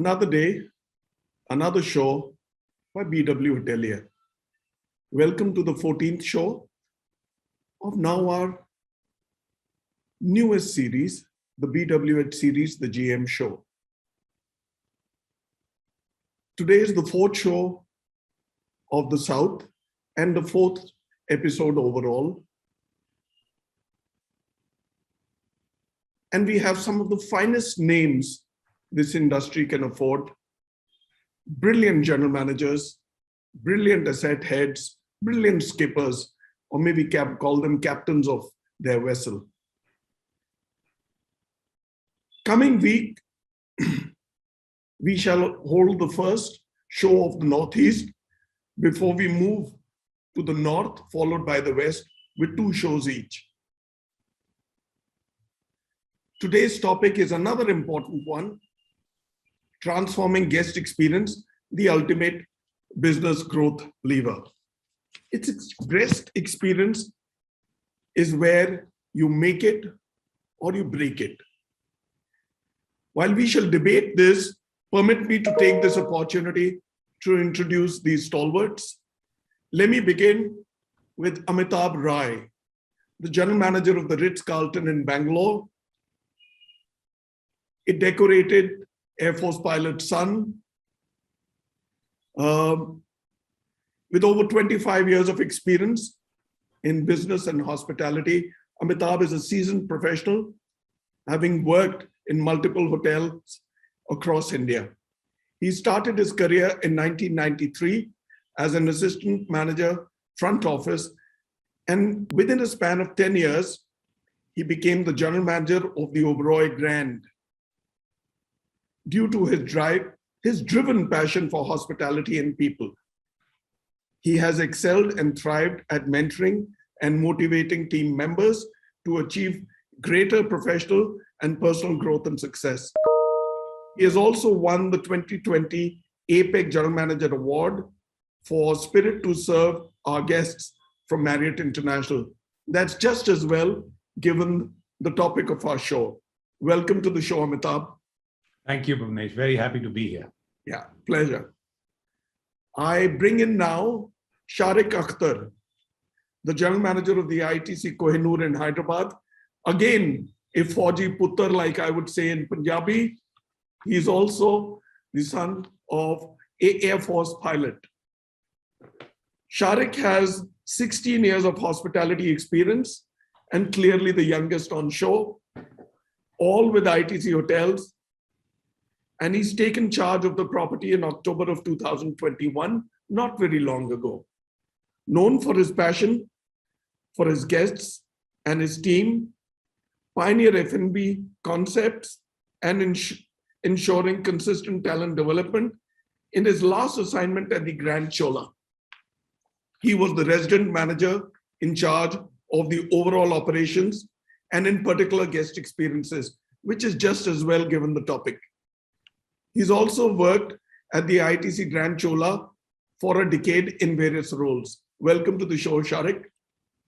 Another day, another show by BW Hotelier. Welcome to the 14th show of now our newest series, the BWH series, the GM show. Today is the 4th show of the South and the 4th episode overall. And we have some of the finest names this industry can afford. Brilliant general managers, brilliant asset heads, brilliant skippers, or maybe call them captains of their vessel. Coming week, we shall hold the first show of the Northeast before we move to the North, followed by the West, with 2 shows each. Today's topic is another important one: transforming guest experience, the ultimate business growth lever. Guest experience is where you make it or you break it. While we shall debate this, permit me to take this opportunity to introduce these stalwarts. Let me begin with Amitabh Rai, the general manager of the Ritz-Carlton in Bangalore, a decorated Air Force pilot's son, with over 25 years of experience in business and hospitality. Amitabh is a seasoned professional, having worked in multiple hotels across India. He started his career in 1993 as an assistant manager, front office, and within a span of 10 years, he became the general manager of the Oberoi Grand. Due to his driven passion for hospitality and people, he has excelled and thrived at mentoring and motivating team members to achieve greater professional and personal growth and success. He has also won the 2020 APEC General Manager Award for Spirit to Serve Our Guests from Marriott International. That's just as well, given the topic of our show. Welcome to the show, Amitabh. Thank you, Bhuvanesh. Very happy to be here. Yeah, pleasure. I bring in now Shaariq Akhtar, the general manager of the ITC Kohenur in Hyderabad. Again, a Fauji Puttar, like I would say in Punjabi. He's also the son of an Air Force pilot. Shaariq has 16 years of hospitality experience and clearly the youngest on show, all with ITC hotels. And he's taken charge of the property in October of 2021, not very long ago. Known for his passion for his guests and his team, pioneer F&B concepts, and ensuring consistent talent development. In his last assignment at the Grand Chola, he was the resident manager in charge of the overall operations and in particular guest experiences, which is just as well given the topic. He's also worked at the ITC Grand Chola for a decade in various roles. Welcome to the show, Shaariq.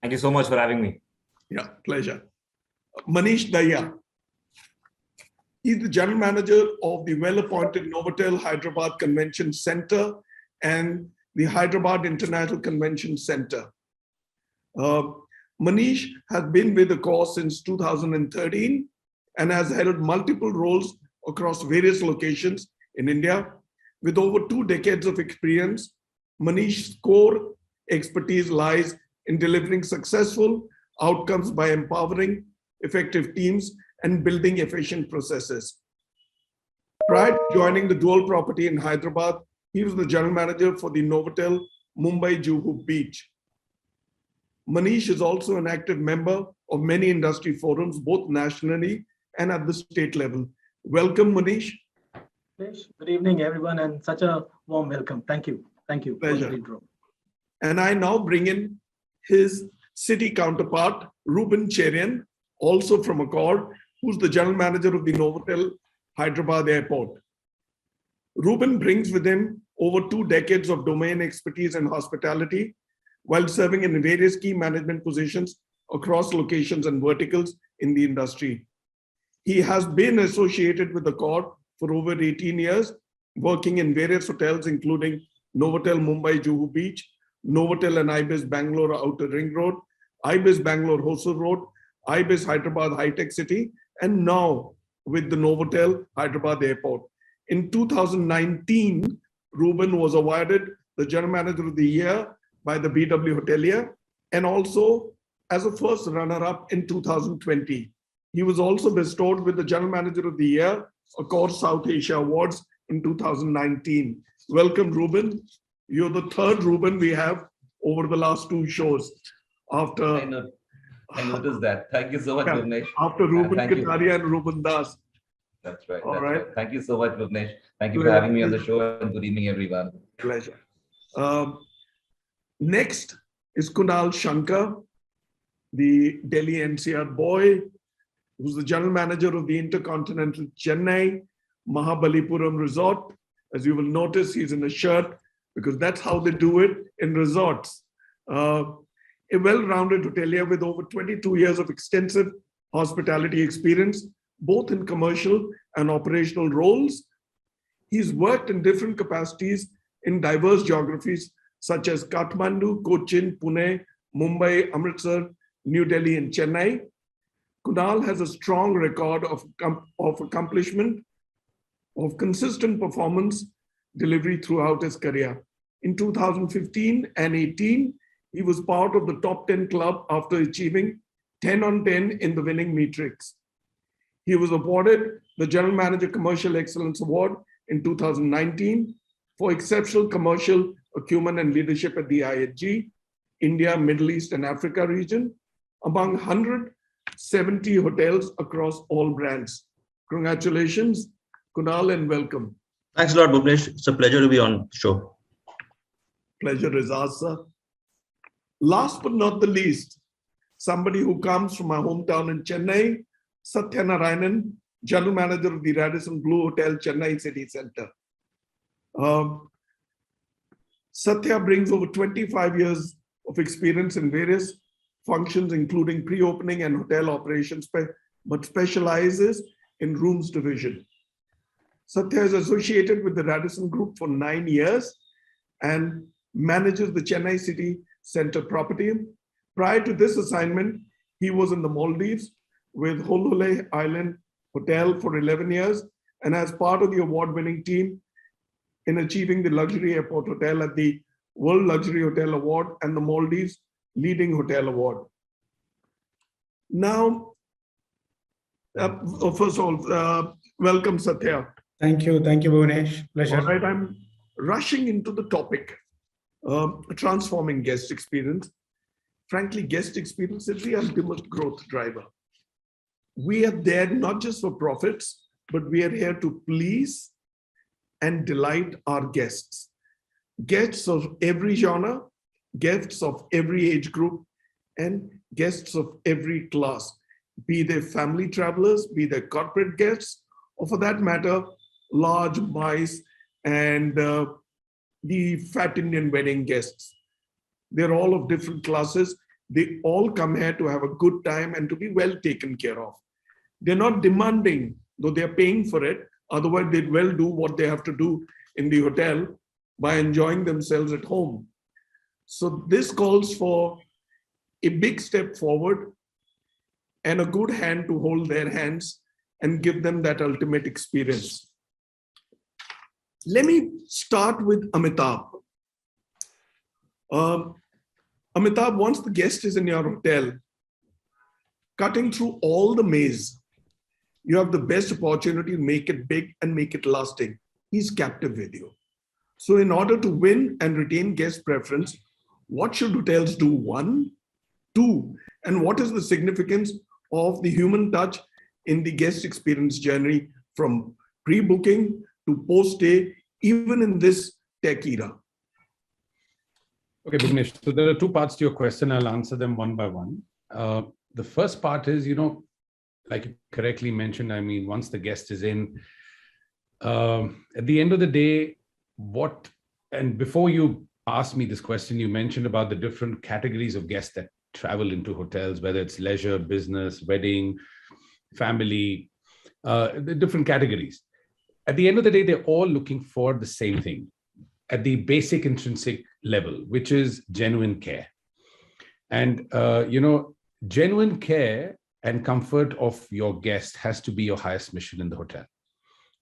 Thank you so much for having me. Yeah, pleasure. Manish, Dayya. He's the general manager of the well-appointed NOVOTEL Hyderabad Convention Center and the Hyderabad International Convention Center. Manish has been with the course since 2013 and has held multiple roles across various locations in India. With over 2 decades of experience, Manish's core expertise lies in delivering successful outcomes by empowering effective teams and building efficient processes. Prior to joining the dual property in Hyderabad, he was the general manager for the NOVOTEL Mumbai Juhu Beach. Manish is also an active member of many industry forums, both nationally and at the state level. Welcome, Manish. Good evening, everyone, and such a warm welcome. Thank you. Thank you. Pleasure. And I now bring in his city counterpart, Rubin Cherian, also from Accord, who's the general manager of the NOVOTEL Hyderabad Airport. Rubin brings with him over 2 decades of domain expertise in hospitality, while serving in various key management positions across locations and verticals in the industry. He has been associated with Accord for over 18 years working in various hotels, including NOVOTEL Mumbai Juhu Beach, NOVOTEL and IBIS Bangalore Outer Ring Road, IBIS Bangalore Hosur Road, IBIS Hyderabad High Tech City, and now with the NOVOTEL Hyderabad Airport. In 2019, Rubin was awarded the General Manager of the Year by the BW Hotelier, and also as a first runner-up in 2020. He was also bestowed with the General Manager of the Year, Accor South Asia Awards in 2019. Welcome, Rubin. You're the third Rubin we have over the last two shows. After I noticed that. Thank you so much, Bhuvanesh. After Rubin Thank you. Kataria and Rubin Das. That's right. All That's right. right. Thank you so much, Bhuvanesh. Thank you for having me on the show, and good evening, everyone. Pleasure. Next is Kunal Shankar, the Delhi NCR boy, who's the General Manager of the InterContinental Chennai, Mahabalipuram Resort. As you will notice, he's in a shirt because that's how they do it in resorts. A well-rounded hotelier with over 22 years of extensive hospitality experience, both in commercial and operational roles. He's worked in different capacities in diverse geographies such as Kathmandu, Cochin, Pune, Mumbai, Amritsar, New Delhi, and Chennai. Kunal has a strong record of accomplishment, of consistent performance delivery throughout his career. In 2015 and 18, he was part of the top 10 club after achieving 10 on 10 in the winning matrix. He was awarded the General Manager Commercial Excellence Award in 2019 for exceptional commercial acumen and leadership at the IHG, India, Middle East, and Africa region, among 170 hotels across all brands. Congratulations, Kunal, and welcome. Thanks a lot, Bhuvanesh. It's a pleasure to be on the show. Pleasure is ours, sir. Last but not the least, somebody who comes from my hometown in Chennai, Sathya Narayanan, General Manager of the Radisson Blue Hotel, Chennai City Center. Sathya brings over 25 years of experience in various functions, including pre-opening and hotel operations, but specializes in rooms division. Sathya is associated with the Radisson Group for 9 years and manages the Chennai City Center property. Prior to this assignment, he was in the Maldives with Holole Island Hotel for 11 years and as part of the award-winning team in achieving the Luxury Airport Hotel at the World Luxury Hotel Award and the Maldives Leading Hotel Award. Now, first of all, welcome, Sathya. Thank you, Bhuvanesh. Pleasure. All right, I'm rushing into the topic, transforming guest experience. Frankly, guest experience is the ultimate growth driver. We are there not just for profits, but we are here to please and delight our guests. Guests of every genre, guests of every age group, and guests of every class, be they family travelers, be they corporate guests, or for that matter, large mice and the fat Indian wedding guests. They're all of different classes. They all come here to have a good time and to be well taken care of. They're not demanding, though they're paying for it. Otherwise, they'd well do what they have to do in the hotel by enjoying themselves at home. So this calls for a big step forward and a good hand to hold their hands and give them that ultimate experience. Let me start with Amitabh. Amitabh, once the guest is in your hotel, cutting through all the maze, you have the best opportunity to make it big and make it lasting. He's captive with you. So in order to win and retain guest preference, what should hotels do? 1, 2, and what is the significance of the human touch in the guest experience journey from pre-booking to post-stay, even in this tech era? Okay, Bhuvanesh. So there are two parts to your question. I'll answer them one by one. The first part is, like you correctly mentioned, I mean, once the guest is in, at the end of the day, and before you asked me this question, you mentioned about the different categories of guests that travel into hotels, whether it's leisure, business, wedding, family, the different categories. at the end of the day, they're all looking for the same thing at the basic intrinsic level, which is genuine care. And, genuine care and comfort of your guest has to be your highest mission in the hotel.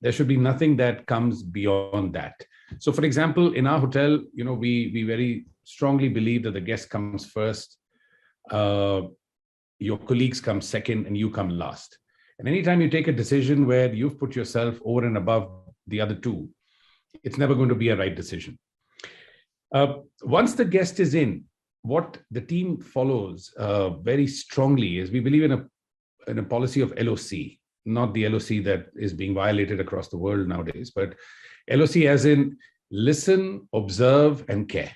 There should be nothing that comes beyond that. So, for example, in our hotel, we very strongly believe that the guest comes first, your colleagues come second, and you come last. And anytime you take a decision where you've put yourself over and above the other two, it's never going to be a right decision. Once the guest is in, what the team follows very strongly is we believe in a policy of LOC, not the LOC that is being violated across the world nowadays, but LOC as in listen, observe, and care.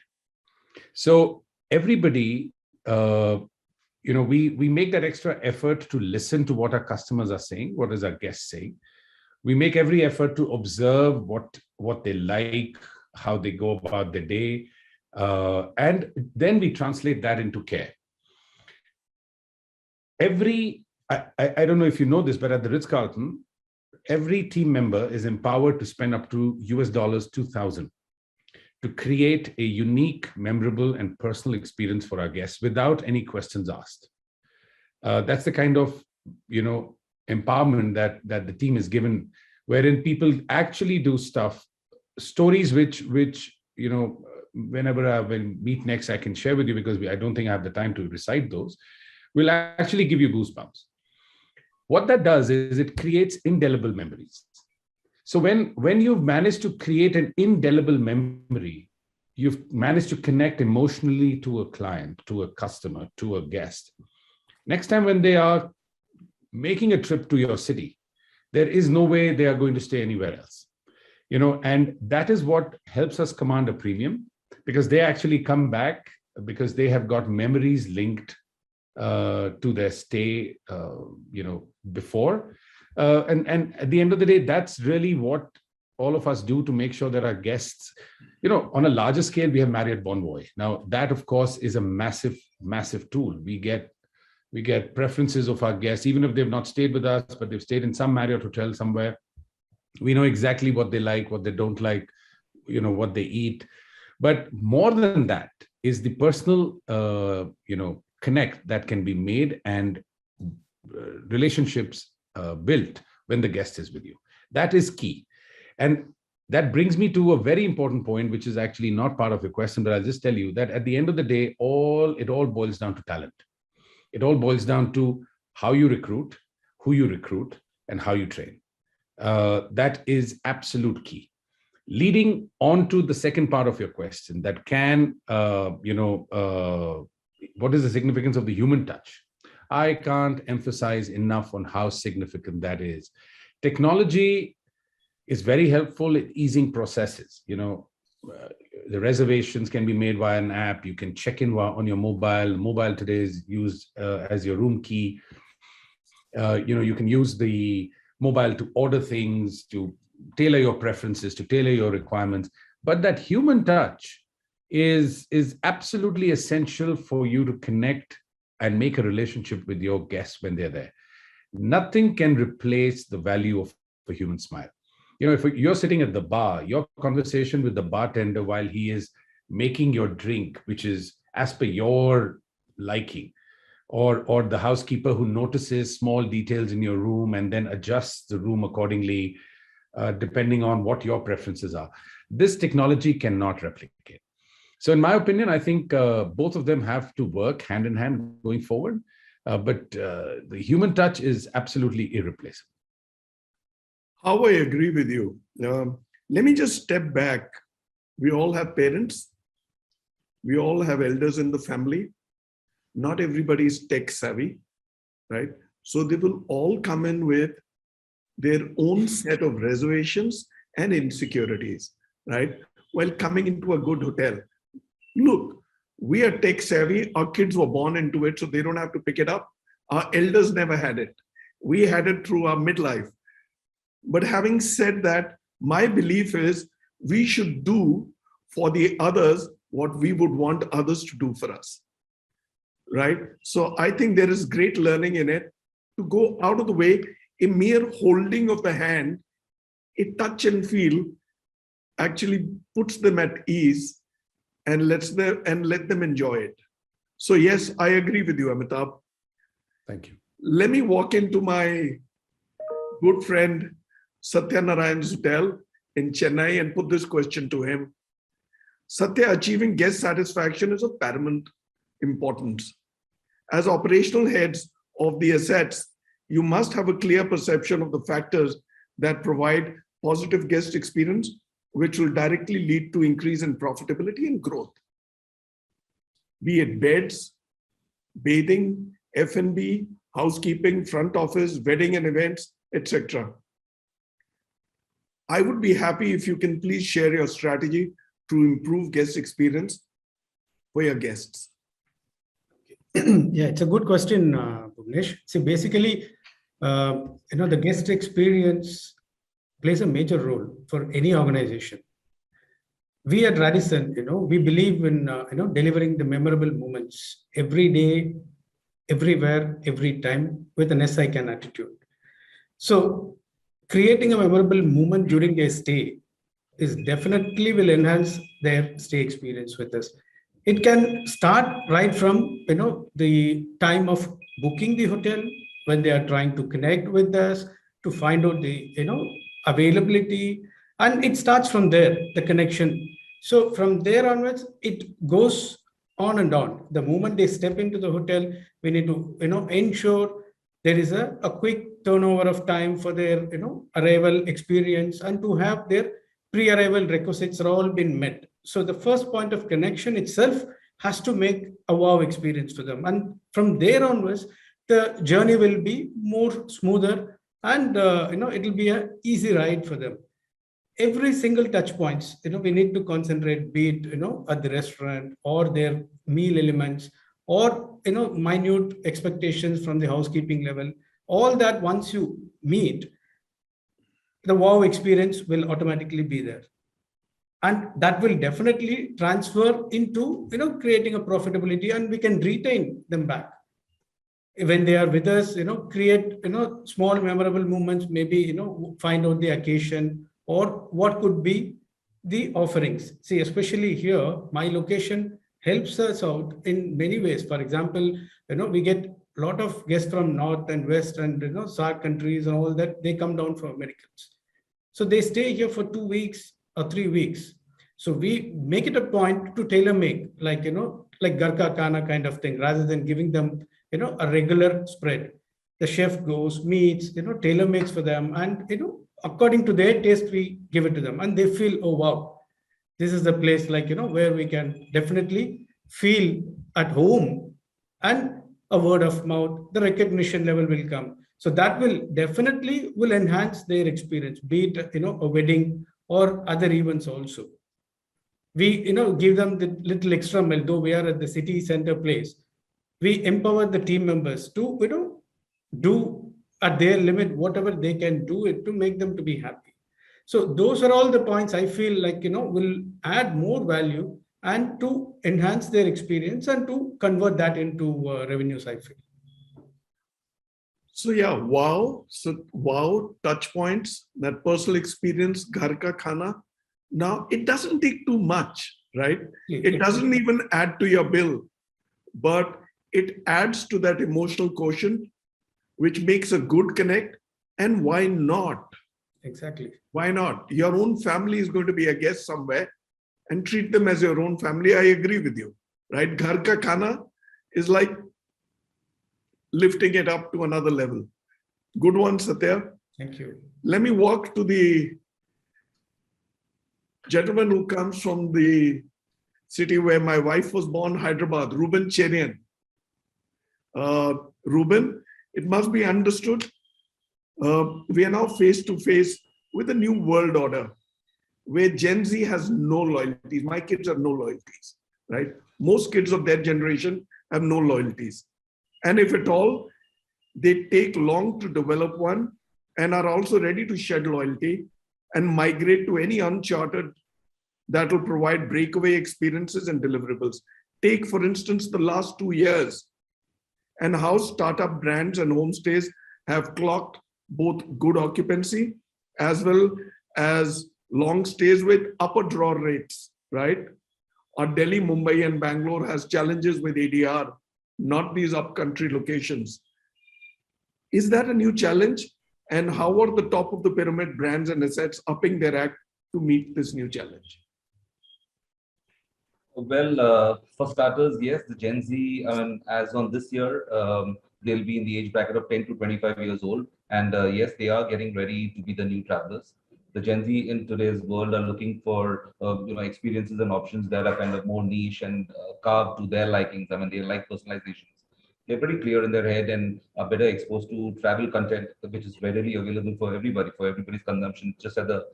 So everybody, we make that extra effort to listen to what our customers are saying, what is our guest saying. We make every effort to observe what they like, how they go about their day, and then we translate that into care. I don't know if you know this, but at the Ritz-Carlton, every team member is empowered to spend up to $2,000 to create a unique, memorable, and personal experience for our guests without any questions asked. That's the kind of, empowerment that the team is given, wherein people actually do stuff, stories which whenever I will meet next, I can share with you, because I don't think I have the time to recite those, will actually give you goosebumps. What that does is it creates indelible memories. So when you've managed to create an indelible memory, you've managed to connect emotionally to a client, to a customer, to a guest. Next time when they are making a trip to your city, there is no way they are going to stay anywhere else. And that is what helps us command a premium, because they actually come back because they have got memories linked to their stay, before. And at the end of the day, that's really what all of us do to make sure that our guests, on a larger scale, we have Marriott Bonvoy. Now, that, of course, is a massive, massive tool. We get preferences of our guests, even if they've not stayed with us, but they've stayed in some Marriott hotel somewhere. We know exactly what they like, what they don't like, what they eat. But more than that is the personal, connect that can be made and relationships built when the guest is with you. That is key. And that brings me to a very important point, which is actually not part of your question, but I'll just tell you that at the end of the day, it all boils down to talent. It all boils down to how you recruit, who you recruit, and how you train. That is absolute key. Leading on to the second part of your question, that what is the significance of the human touch? I can't emphasize enough on how significant that is. Technology is very helpful in easing processes. The reservations can be made via an app. You can check in on your mobile. Mobile today is used as your room key. You can use the mobile to order things, to tailor your preferences, to tailor your requirements. But that human touch is absolutely essential for you to connect and make a relationship with your guests when they're there. Nothing can replace the value of a human smile. If you're sitting at the bar, your conversation with the bartender while he is making your drink, which is as per your liking, or the housekeeper who notices small details in your room and then adjusts the room accordingly, depending on what your preferences are. This technology cannot replicate. So in my opinion, I think both of them have to work hand in hand going forward. But the human touch is absolutely irreplaceable. How I agree with you. Let me just step back. We all have parents. We all have elders in the family. Not everybody is tech savvy, right? So they will all come in with their own set of reservations and insecurities, right? While coming into a good hotel. Look, we are tech savvy. Our kids were born into it, so they don't have to pick it up. Our elders never had it. We had it through our midlife. But having said that, my belief is we should do for the others what we would want others to do for us, right? So I think there is great learning in it to go out of the way. A mere holding of the hand a touch and feel actually puts them at ease and let them enjoy it. So yes, I agree with you, Amitabh. Thank you. Let me walk into my good friend Sathya Narayan's hotel in Chennai and put this question to him. Sathya, achieving guest satisfaction is of paramount importance. As operational heads of the assets, you must have a clear perception of the factors that provide positive guest experience, which will directly lead to increase in profitability and growth. Be it beds, bathing, F&B, housekeeping, front office, wedding and events, etc. I would be happy if you can please share your strategy to improve guest experience for your guests. Yeah, it's a good question, Bhuvanesh. See, basically, the guest experience plays a major role for any organization. We at Radisson, we believe in, delivering the memorable moments every day, everywhere, every time with an SICC attitude. So creating a memorable moment during their stay is definitely will enhance their stay experience with us. It can start right from, the time of booking the hotel, when they are trying to connect with us, to find out the, availability, and it starts from there, the connection. So from there onwards, it goes on and on. The moment they step into the hotel, we need to, ensure there is a quick turnover of time for their, arrival experience, and to have their pre-arrival requisites are all been met. So the first point of connection itself has to make a wow experience for them. And from there onwards, the journey will be more smoother, and, it will be an easy ride for them. Every single touch points, we need to concentrate, be it, at the restaurant or their meal elements, or, minute expectations from the housekeeping level. All that once you meet, the wow experience will automatically be there. And that will definitely transfer into, creating a profitability, and we can retain them back. When they are with us, create, small memorable moments, maybe, find out the occasion or what could be the offerings. See, especially here, my location helps us out in many ways. For example, we get a lot of guests from North and West and, SAARC countries and all that. They come down for medicals. So they stay here for 2 weeks or 3 weeks. So we make it a point to tailor make, like, like Garka Khana kind of thing, rather than giving them, a regular spread. The chef goes, meets, tailor makes for them, and, according to their taste, we give it to them, and they feel, oh, wow, this is the place, like, where we can definitely feel at home, and a word of mouth, the recognition level will come. So that will definitely will enhance their experience, be it, a wedding or other events also. We, give them the little extra mile, though we are at the city center place. We empower the team members to, do at their limit whatever they can do it to make them to be happy. So those are all the points I feel like, will add more value and to enhance their experience and to convert that into revenues, I feel. So yeah, wow. So wow, touch points, that personal experience, Ghar Ka Khana. Now, it doesn't take too much, right? It doesn't even add to your bill, but it adds to that emotional quotient, which makes a good connect. And why not? Exactly. Why not? Your own family is going to be a guest somewhere, and treat them as your own family. I agree with you, right? Ghar Ka Khana is like lifting it up to another level. Good one, Sathya. Thank you. Let me walk to the gentleman who comes from the city where my wife was born, Hyderabad, Rubin Cherian. Rubin, it must be understood, we are now face to face with a new world order where Gen Z has no loyalties. My kids have no loyalties, right? Most kids of their generation have no loyalties. And if at all, they take long to develop one and are also ready to shed loyalty and migrate to any uncharted that will provide breakaway experiences and deliverables. Take, for instance, the last 2 years and how startup brands and homestays have clocked both good occupancy as well as long stays with upper draw rates, right? Or Delhi, Mumbai, and Bangalore has challenges with ADR, not these upcountry locations. Is that a new challenge? And how are the top of the pyramid brands and assets upping their act to meet this new challenge? Well, for starters, yes, the Gen Z, as on this year, they'll be in the age bracket of 10 to 25 years old. And yes, they are getting ready to be the new travelers. The Gen Z in today's world are looking for experiences and options that are kind of more niche and carved to their likings. I mean, they like personalizations. They're pretty clear in their head and are better exposed to travel content, which is readily available for everybody's consumption, just at the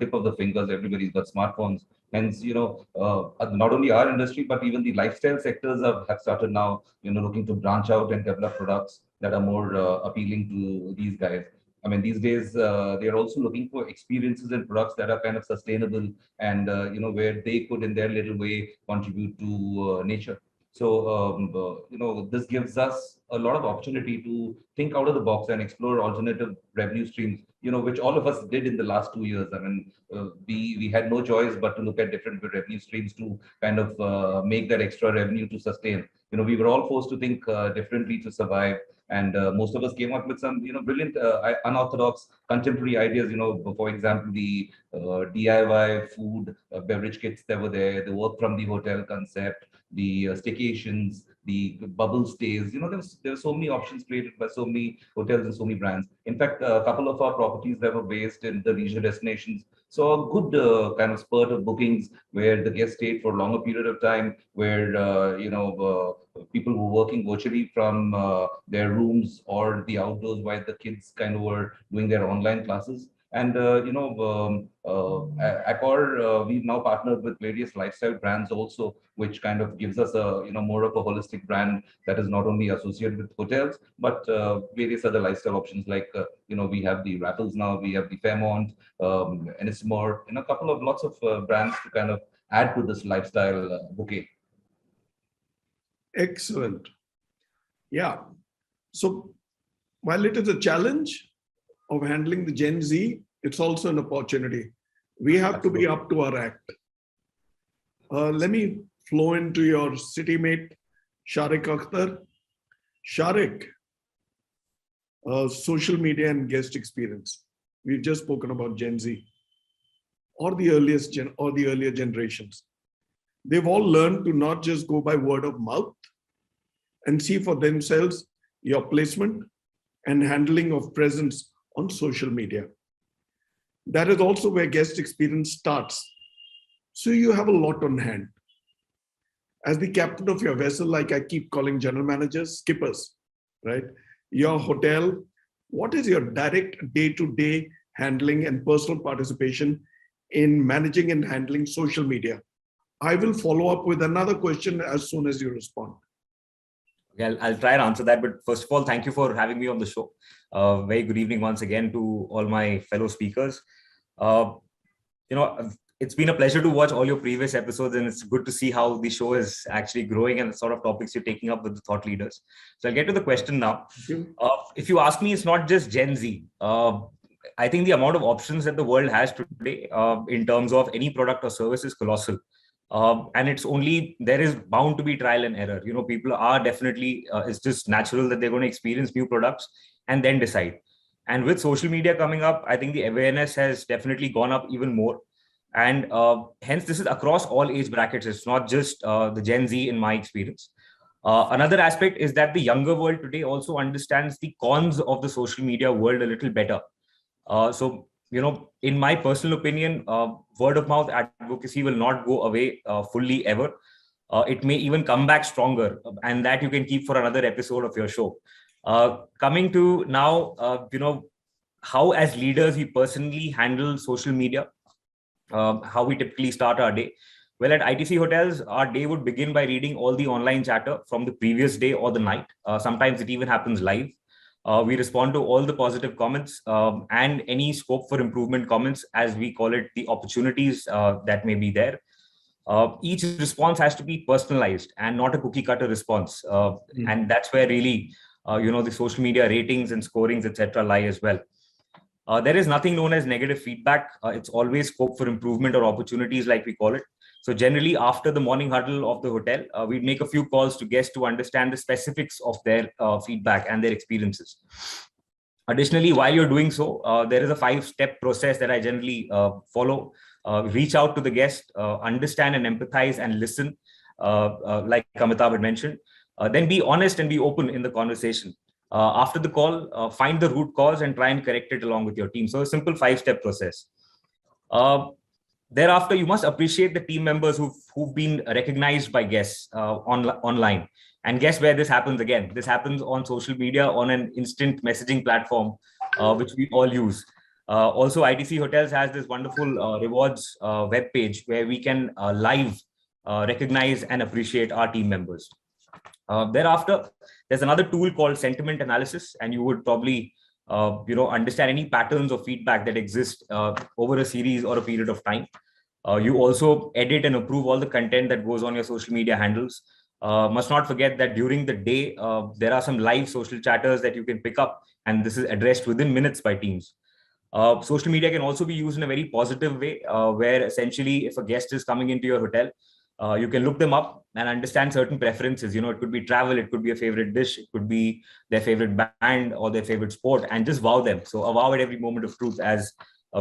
tip of the fingers. Everybody's got smartphones. Hence, not only our industry, but even the lifestyle sectors have started now, looking to branch out and develop products that are more appealing to these guys. I mean, these days, they are also looking for experiences and products that are kind of sustainable and, where they could in their little way contribute to nature. So, this gives us a lot of opportunity to think out of the box and explore alternative revenue streams, which all of us did in the last 2 years. I mean, we had no choice but to look at different revenue streams to kind of make that extra revenue to sustain. We were all forced to think differently to survive. And most of us came up with some, brilliant, unorthodox, contemporary ideas. For example, the DIY food, beverage kits that were there, the work from the hotel concept, the staycations, the bubble stays. There were so many options created by so many hotels and so many brands. In fact, a couple of our properties that were based in the leisure destinations saw a good kind of spurt of bookings where the guests stayed for a longer period of time, where people were working virtually from their rooms or the outdoors while the kids kind of were doing their online classes. And Accor, we've now partnered with various lifestyle brands also, which kind of gives us a more of a holistic brand that is not only associated with hotels, but various other lifestyle options like we have the Raffles now, we have the Fairmont, and it's more lots of brands to kind of add to this lifestyle bouquet. Excellent. Yeah. So while it is a challenge of handling the Gen Z, it's also an opportunity. We have to be up to our act. Let me flow into your city mate, Shaariq Akhtar. Shaariq, social media and guest experience. We've just spoken about Gen Z or the earlier generations. They've all learned to not just go by word of mouth and see for themselves your placement and handling of presence on social media. That is also where guest experience starts. So you have a lot on hand. As the captain of your vessel, like I keep calling general managers, skippers, right? Your hotel, what is your direct day-to-day handling and personal participation in managing and handling social media? I will follow up with another question as soon as you respond. Okay, I'll try and answer that. But first of all, thank you for having me on the show. Very good evening once again to all my fellow speakers. It's been a pleasure to watch all your previous episodes, and it's good to see how the show is actually growing and the sort of topics you're taking up with the thought leaders. So I'll get to the question now. If you ask me, it's not just Gen Z. I think the amount of options that the world has today in terms of any product or service is colossal. And there is bound to be trial and error. People are definitely, it's just natural that they're going to experience new products and then decide. And with social media coming up, I think the awareness has definitely gone up even more. And hence, this is across all age brackets. It's not just the Gen Z in my experience. Another aspect is that the younger world today also understands the cons of the social media world a little better. So, in my personal opinion, word of mouth advocacy will not go away fully ever. It may even come back stronger, and that you can keep for another episode of your show. Coming to now, how as leaders we personally handle social media, how we typically start our day. Well, at ITC hotels, our day would begin by reading all the online chatter from the previous day or the night. Sometimes it even happens live. We respond to all the positive comments and any scope for improvement comments, as we call it, the opportunities that may be there. Each response has to be personalized and not a cookie cutter response. And that's where really, the social media ratings and scorings, etc., lie as well. There is nothing known as negative feedback. It's always scope for improvement or opportunities, like we call it. So generally, after the morning huddle of the hotel, we'd make a few calls to guests to understand the specifics of their feedback and their experiences. Additionally, while you're doing so, there is a 5-step process that I generally follow. Reach out to the guest, understand and empathize and listen, like Amitabh had mentioned. Then be honest and be open in the conversation. After the call, find the root cause and try and correct it along with your team. So a simple 5-step process. Thereafter, you must appreciate the team members who've been recognized by guests online. And guess where this happens again? This happens on social media, on an instant messaging platform, which we all use. Also, ITC Hotels has this wonderful rewards web page where we can live recognize and appreciate our team members. Thereafter, there's another tool called sentiment analysis, and you would probably understand any patterns of feedback that exist over a series or a period of time. You also edit and approve all the content that goes on your social media handles. Must not forget that during the day, there are some live social chatters that you can pick up, and this is addressed within minutes by teams. Social media can also be used in a very positive way, where essentially if a guest is coming into your hotel, you can look them up and understand certain preferences. It could be travel, it could be a favorite dish, it could be their favorite band or their favorite sport, and just wow them. So a wow at every moment of truth, as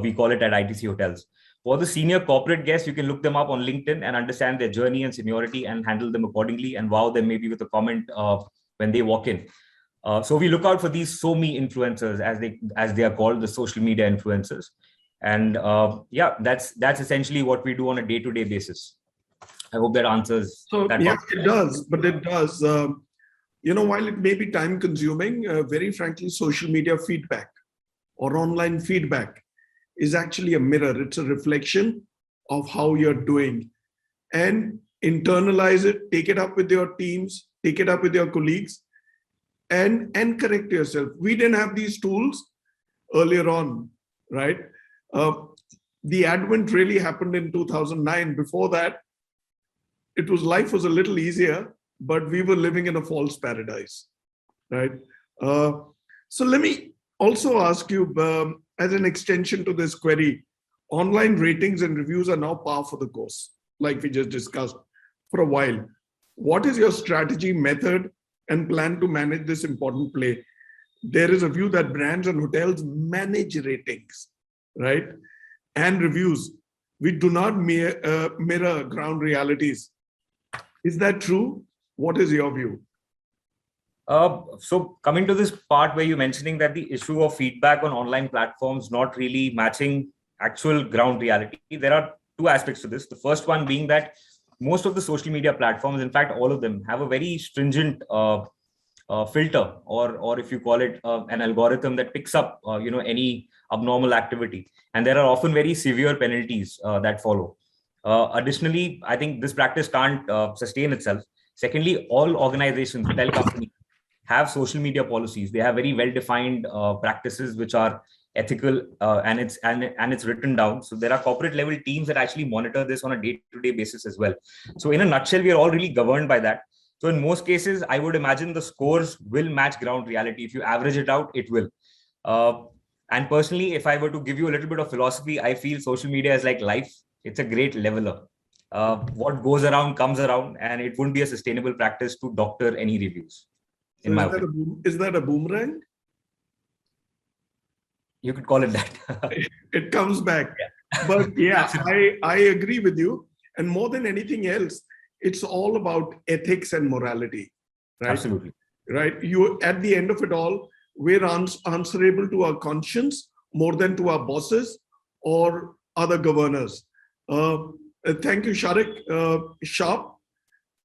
we call it at ITC Hotels. For the senior corporate guests, you can look them up on LinkedIn and understand their journey and seniority and handle them accordingly, and wow them maybe with a comment when they walk in. So we look out for these SOME influencers, as they are called, the social media influencers. And that's essentially what we do on a day-to-day basis. I hope that answers that. Yeah, it does. But it does. While it may be time consuming, very frankly, social media feedback or online feedback is actually a mirror. It's a reflection of how you're doing. And internalize it, take it up with your teams, take it up with your colleagues, and correct yourself. We didn't have these tools earlier on, right? The advent really happened in 2009. Before that, life was a little easier, but we were living in a false paradise, right? So let me also ask you, as an extension to this query, online ratings and reviews are now par for the course, like we just discussed for a while. What is your strategy, method, and plan to manage this important play? There is a view that brands and hotels manage ratings, right? And reviews. We do not mirror ground realities. Is that true? What is your view? So coming to this part where you're mentioning that the issue of feedback on online platforms not really matching actual ground reality, there are two aspects to this. The first one being that most of the social media platforms, in fact, all of them, have a very stringent filter, or if you call it an algorithm that picks up any abnormal activity, and there are often very severe penalties that follow. Additionally, I think this practice can't sustain itself. Secondly, all organizations, hotel companies, have social media policies. They have very well-defined practices which are ethical, and it's written down. So there are corporate level teams that actually monitor this on a day-to-day basis as well. So in a nutshell, we are all really governed by that. So in most cases, I would imagine the scores will match ground reality. If you average it out, it will. And personally, if I were to give you a little bit of philosophy, I feel social media is like life. It's a great leveler. What goes around comes around, and it wouldn't be a sustainable practice to doctor any reviews. Is that a boomerang? You could call it that. It comes back. Yeah. But yeah, I agree with you. And more than anything else, it's all about ethics and morality, right? Absolutely. Right. You, at the end of it all, we're answerable to our conscience more than to our bosses or other governors. Thank you, Shaariq. Sharp.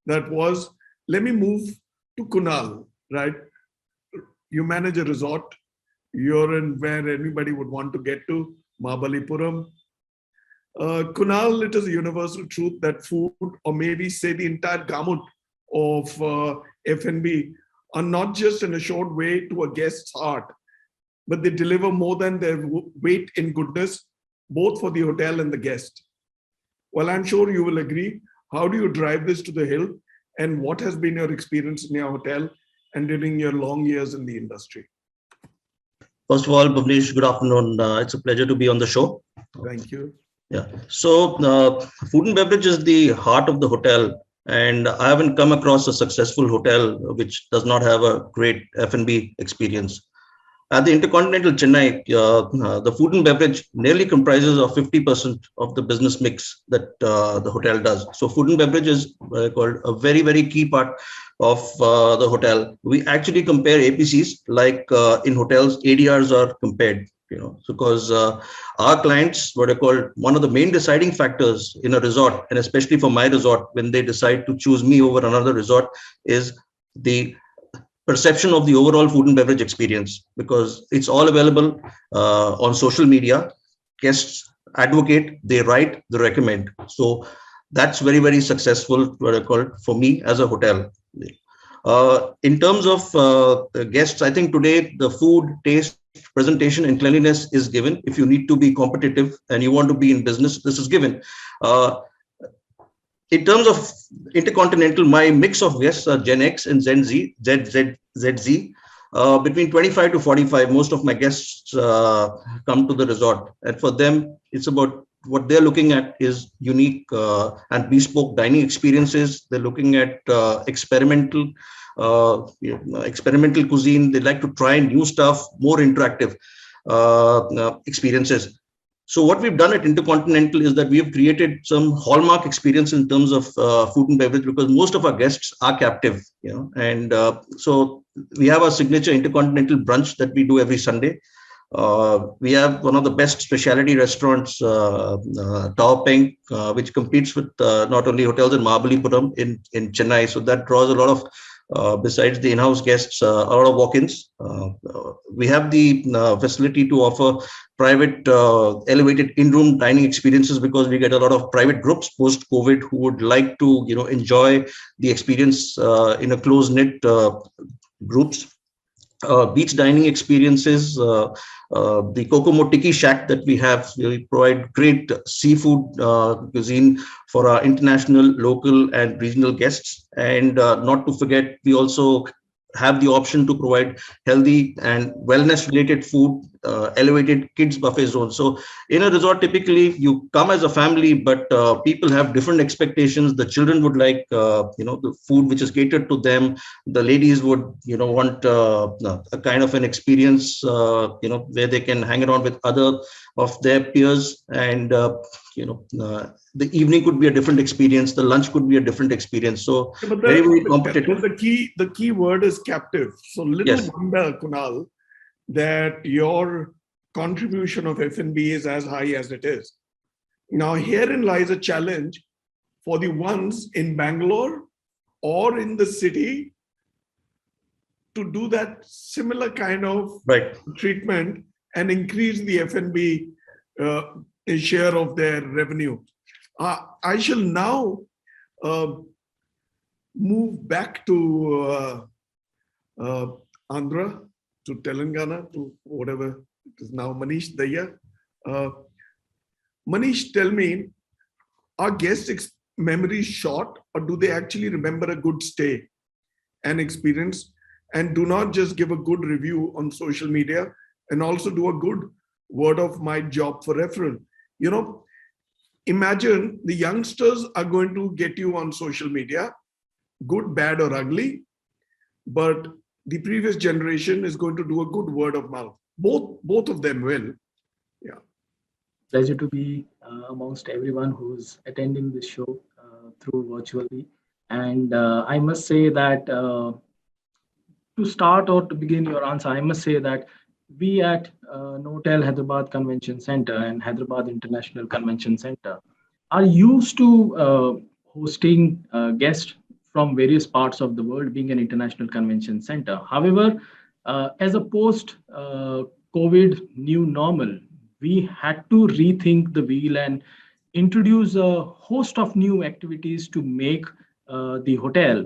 That was. Let me move to Kunal. Right. You manage a resort. You're in where anybody would want to get to, Mahabalipuram. Kunal, it is a universal truth that food, or maybe say the entire gamut of F&B, are not just an assured way to a guest's heart, but they deliver more than their weight in goodness, both for the hotel and the guest. Well, I'm sure you will agree. How do you drive this to the hill? And what has been your experience in your hotel and during your long years in the industry? First of all, Bhuvanesh, good afternoon. It's a pleasure to be on the show. Thank you. Yeah. So, food and beverage is the heart of the hotel, and I haven't come across a successful hotel which does not have a great F&B experience. At the InterContinental Chennai, the food and beverage nearly comprises of 50% of the business mix that the hotel does. So food and beverage is called a very, very key part of the hotel. We actually compare APCs like in hotels, ADRs are compared, because our clients, what I call one of the main deciding factors in a resort, and especially for my resort, when they decide to choose me over another resort, is the perception of the overall food and beverage experience, because it's all available on social media. Guests advocate, they write, they recommend. So that's very, very successful, what I call, for me as a hotel. In terms of the guests, I think today the food, taste, presentation, and cleanliness is given. If you need to be competitive and you want to be in business, this is given. In terms of InterContinental, my mix of guests are Gen X and Gen Z, ZZ. Between 25 to 45, most of my guests come to the resort. And for them, it's about what they're looking at is unique and bespoke dining experiences. They're looking at experimental cuisine. They like to try new stuff, more interactive experiences. So what we've done at InterContinental is that we have created some hallmark experience in terms of food and beverage, because most of our guests are captive, and so we have a signature InterContinental brunch that we do every Sunday. We have one of the best specialty restaurants, Tower Peng, which competes with not only hotels in Mahabalipuram in Chennai. So that draws a lot of, besides the in-house guests, a lot of walk-ins. We have the facility to offer private elevated in-room dining experiences, because we get a lot of private groups post-COVID who would like to enjoy the experience in a close-knit groups. Beach dining experiences, the Kokomo Tiki Shack that we have, we provide great seafood cuisine for our international, local, and regional guests. And not to forget, we also have the option to provide healthy and wellness related food, elevated kids buffet zone. So in a resort, typically you come as a family, but people have different expectations. The children would like the food which is catered to them. The ladies would want a kind of an experience where they can hang around with other of their peers, and the evening could be a different experience, the lunch could be a different experience. So very, very competitive. The key word is captive. So little wonder, Kunal, that your contribution of F&B is as high as it is. Now herein lies a challenge for the ones in Bangalore or in the city to do that similar kind of treatment and increase the F&B share of their revenue. I shall now move back to Andhra, to Telangana, to whatever it is now, Manish, Dayya. Manish, tell me, are guests' memories short, or do they actually remember a good stay and experience, and do not just give a good review on social media and also do a good word of mouth job for referral? Imagine the youngsters are going to get you on social media, good, bad, or ugly, but the previous generation is going to do a good word of mouth. Both of them will. Yeah. Pleasure to be amongst everyone who's attending this show through virtually. And I must say that to start or to begin your answer, I must say that we at NOVOTEL Hyderabad Convention Center and Hyderabad International Convention Center are used to hosting guests from various parts of the world, being an international convention center. However, as a post-COVID new normal, we had to rethink the wheel and introduce a host of new activities to make the hotel,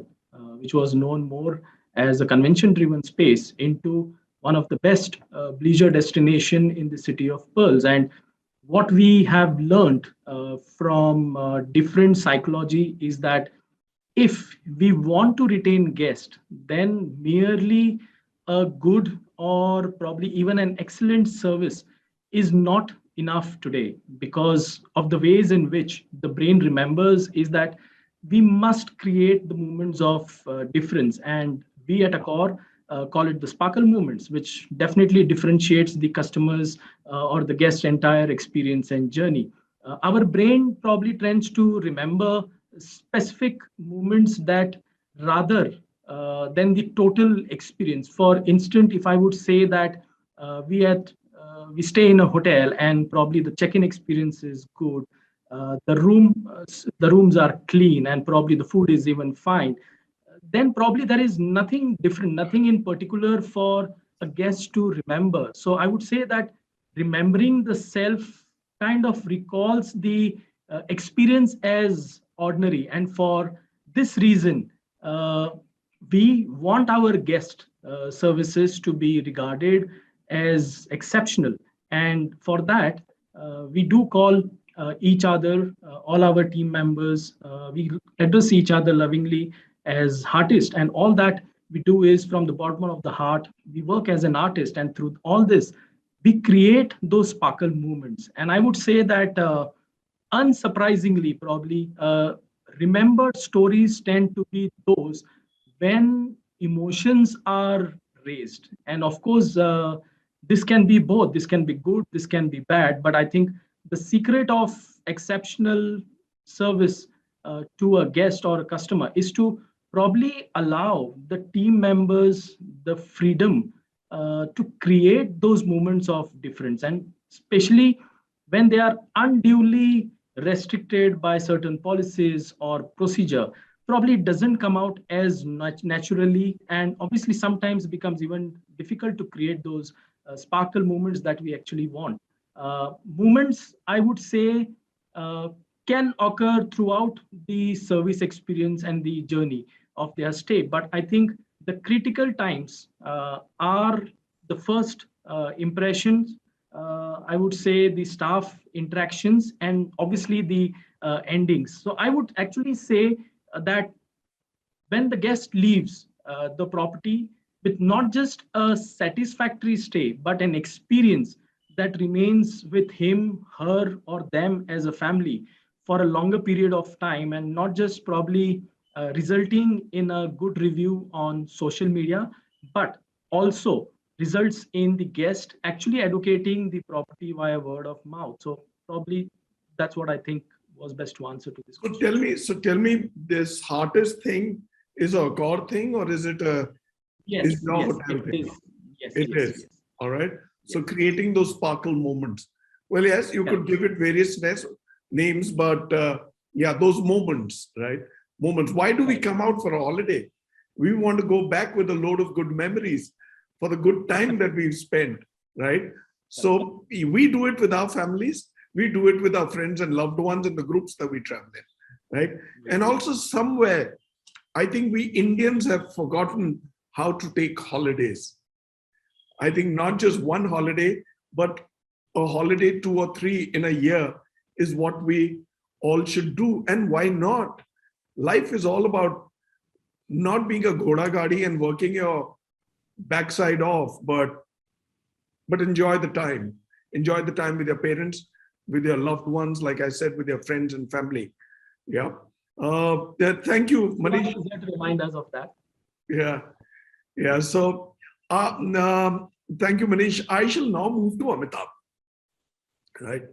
which was known more as a convention-driven space, into one of the best leisure destination in the city of pearls. And what we have learned from different psychology is that if we want to retain guests, then merely a good or probably even an excellent service is not enough today, because of the ways in which the brain remembers is that we must create the moments of difference, and we at Accor call it the sparkle moments, which definitely differentiates the customers or the guest entire experience and journey. Our brain probably tends to remember specific moments that rather than the total experience. For instance, if I would say that we stay in a hotel and probably the check-in experience is good, the rooms are clean, and probably the food is even fine, then probably there is nothing different, nothing in particular for a guest to remember. So I would say that remembering the self kind of recalls the experience as ordinary. And for this reason, uh, we want our guest services to be regarded as exceptional. And for that, we do call each other, all our team members, we address each other lovingly as artists. And all that we do is from the bottom of the heart. We work as an artist, and through all this, we create those sparkle moments. And I would say that unsurprisingly, probably remembered stories tend to be those when emotions are raised. And of course, this can be both. This can be good, this can be bad. But I think the secret of exceptional service to a guest or a customer is to probably allow the team members the freedom to create those moments of difference, and especially when they are unduly restricted by certain policies or procedure, probably it doesn't come out as naturally, and obviously sometimes becomes even difficult to create those sparkle moments that we actually want. Moments, I would say, uh, can occur throughout the service experience and the journey of their stay. But I think the critical times are the first impressions, I would say the staff interactions, and obviously the endings. So I would actually say that when the guest leaves the property with not just a satisfactory stay, but an experience that remains with him, her, or them as a family for a longer period of time, and not just probably resulting in a good review on social media, but also results in the guest actually educating the property via word of mouth. So probably that's what I think was best to answer to this So question. tell me, this hardest thing is a core thing, or is it a Yes, is your yes, hotel it thing? is. Yes, It yes, is. yes. All right. So Yes. creating those sparkle moments. Well, yes, you could give it various names, but yeah, those moments, right? Moments. Why do we come out for a holiday? We want to go back with a load of good memories for the good time that we've spent, right? So we do it with our families. We do it with our friends and loved ones in the groups that we travel in, right? And also somewhere, I think we Indians have forgotten how to take holidays. I think not just one holiday, but a holiday, 2 or 3 in a year is what we all should do. And why not? Life is all about not being a ghoda gadi and working your backside off, but enjoy the time. Enjoy the time with your parents, with your loved ones, like I said, with your friends and family. Yeah. Thank you, Manish. Is there to remind us of that? Yeah. Yeah. So thank you, Manish. I shall now move to Amitabh. Right.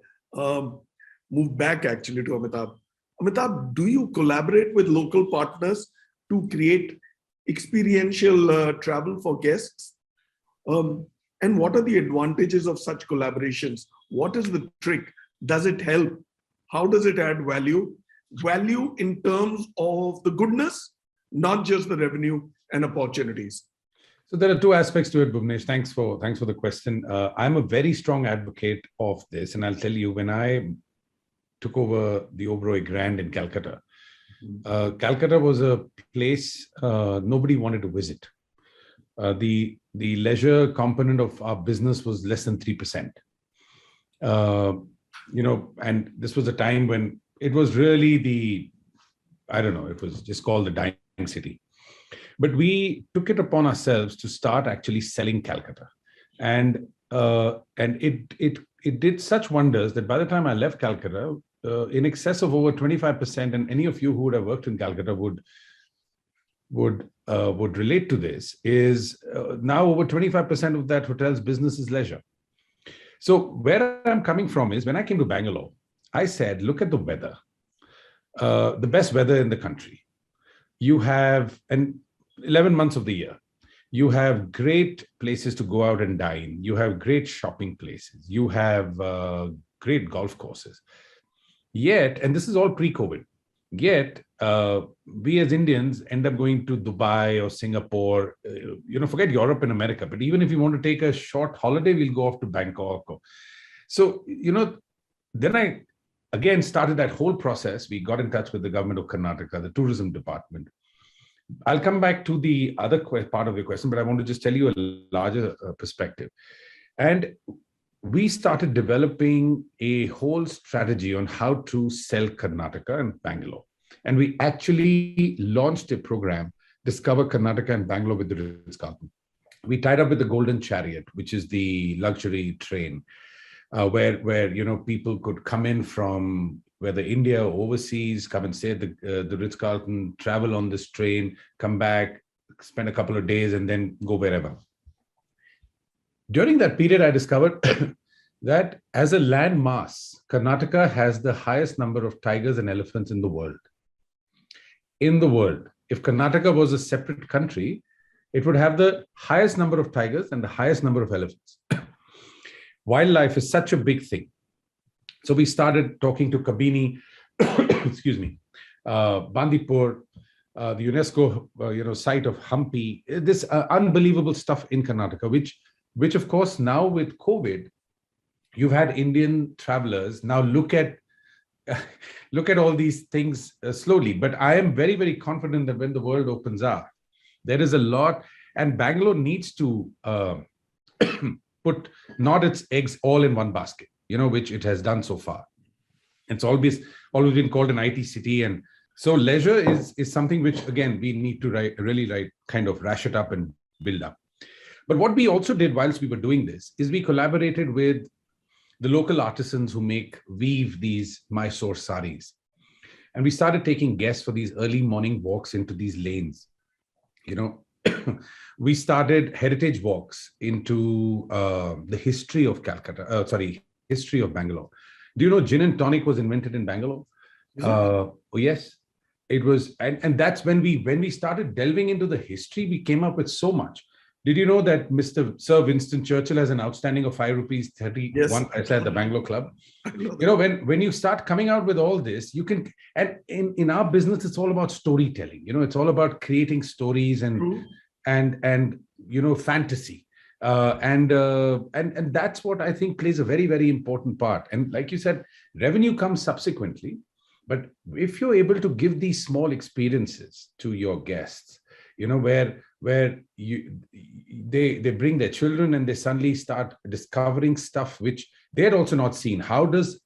Move back actually to Amitabh. Amitabh, do you collaborate with local partners to create experiential travel for guests? And what are the advantages of such collaborations? What is the trick? Does it help? How does it add value? Value in terms of the goodness, not just the revenue and opportunities. So there are two aspects to it, Bhuvanesh. Thanks for the question. I'm a very strong advocate of this, and I'll tell you, when I took over the Oberoi Grand in Calcutta, Calcutta was a place nobody wanted to visit. The leisure component of our business was less than 3%. And this was a time when it was really it was just called the dying city. But we took it upon ourselves to start actually selling Calcutta. And it did such wonders that by the time I left Calcutta, in excess of over 25%, and any of you who would have worked in Calcutta would relate to this, is now over 25% of that hotel's business is leisure. So where I'm coming from is, when I came to Bangalore, I said, look at the weather, the best weather in the country. You have 11 months of the year. You have great places to go out and dine. You have great shopping places. You have great golf courses. Yet, and this is all pre-COVID, yet we as Indians end up going to Dubai or Singapore, forget Europe and America, but even if you want to take a short holiday, we'll go off to Bangkok. So, then I again started that whole process. We got in touch with the government of Karnataka, the tourism department. I'll come back to the other part of your question, but I want to just tell you a larger perspective. And we started developing a whole strategy on how to sell Karnataka and Bangalore. And we actually launched a program, Discover Karnataka and Bangalore with the Ritz-Carlton. We tied up with the Golden Chariot, which is the luxury train, where people could come in from whether India or overseas, come and stay at the Ritz-Carlton, travel on this train, come back, spend a couple of days, and then go wherever. During that period, I discovered that as a land mass, Karnataka has the highest number of tigers and elephants in the world. In the world. If Karnataka was a separate country, it would have the highest number of tigers and the highest number of elephants. Wildlife is such a big thing. So we started talking to Kabini, Bandipur, the UNESCO site of Hampi, this unbelievable stuff in Karnataka, which of course now with COVID, you've had Indian travelers now look at all these things slowly. But I am very, very confident that when the world opens up, there is a lot, and Bangalore needs to put not its eggs all in one basket, which it has done so far. It's always been called an IT city. And so leisure is something which, again, we need to kind of rash it up and build up. But what we also did whilst we were doing this is we collaborated with the local artisans who weave these Mysore saris. And we started taking guests for these early morning walks into these lanes. We started heritage walks into the history of history of Bangalore. Do you know gin and tonic was invented in Bangalore? Oh yes, it was. And that's when we started delving into the history, we came up with so much. Did you know that Sir Winston Churchill has an outstanding of ₹5.31 at the Bangalore Club? When you start coming out with all this, you can, and in our business, it's all about storytelling. It's all about creating stories and fantasy. And that's what I think plays a very, very important part. And like you said, revenue comes subsequently. But if you're able to give these small experiences to your guests, where they bring their children and they suddenly start discovering stuff which they had also not seen. How does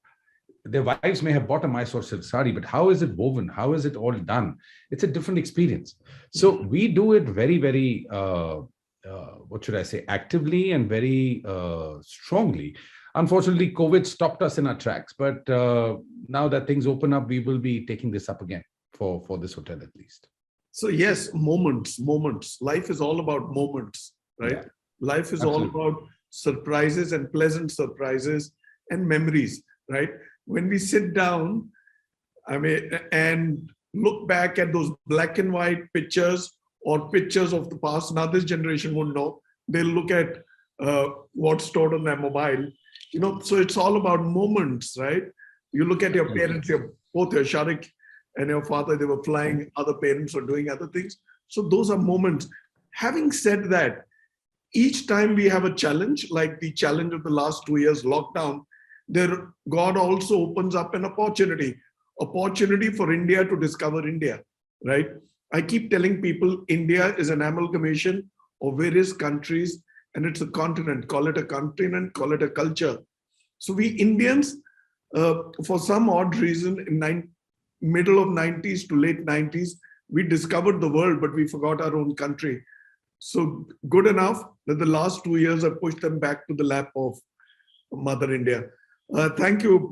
their wives may have bought a Mysore silk sari, but how is it woven? How is it all done? It's a different experience. So we do it very, very, actively and very strongly. Unfortunately, COVID stopped us in our tracks, but now that things open up, we will be taking this up again for this hotel at least. So yes, moments. Life is all about moments, right? Yeah. Life is Absolutely. all about surprises and pleasant surprises and memories, right? When we sit down, and look back at those black and white pictures or pictures of the past, now this generation won't know. They'll look at what's stored on their mobile. So it's all about moments, right? You look at your parents, both your Shaariq and your father, they were flying, other parents were doing other things. So those are moments. Having said that, each time we have a challenge, like the challenge of the last 2 years, lockdown, God also opens up an opportunity for India to discover India, right? I keep telling people India is an amalgamation of various countries, and it's a continent. Call it a continent, call it a culture. So we Indians, for some odd reason, in middle of 90s to late 90s, we discovered the world, but we forgot our own country. So good enough that the last 2 years have pushed them back to the lap of Mother India. Thank you,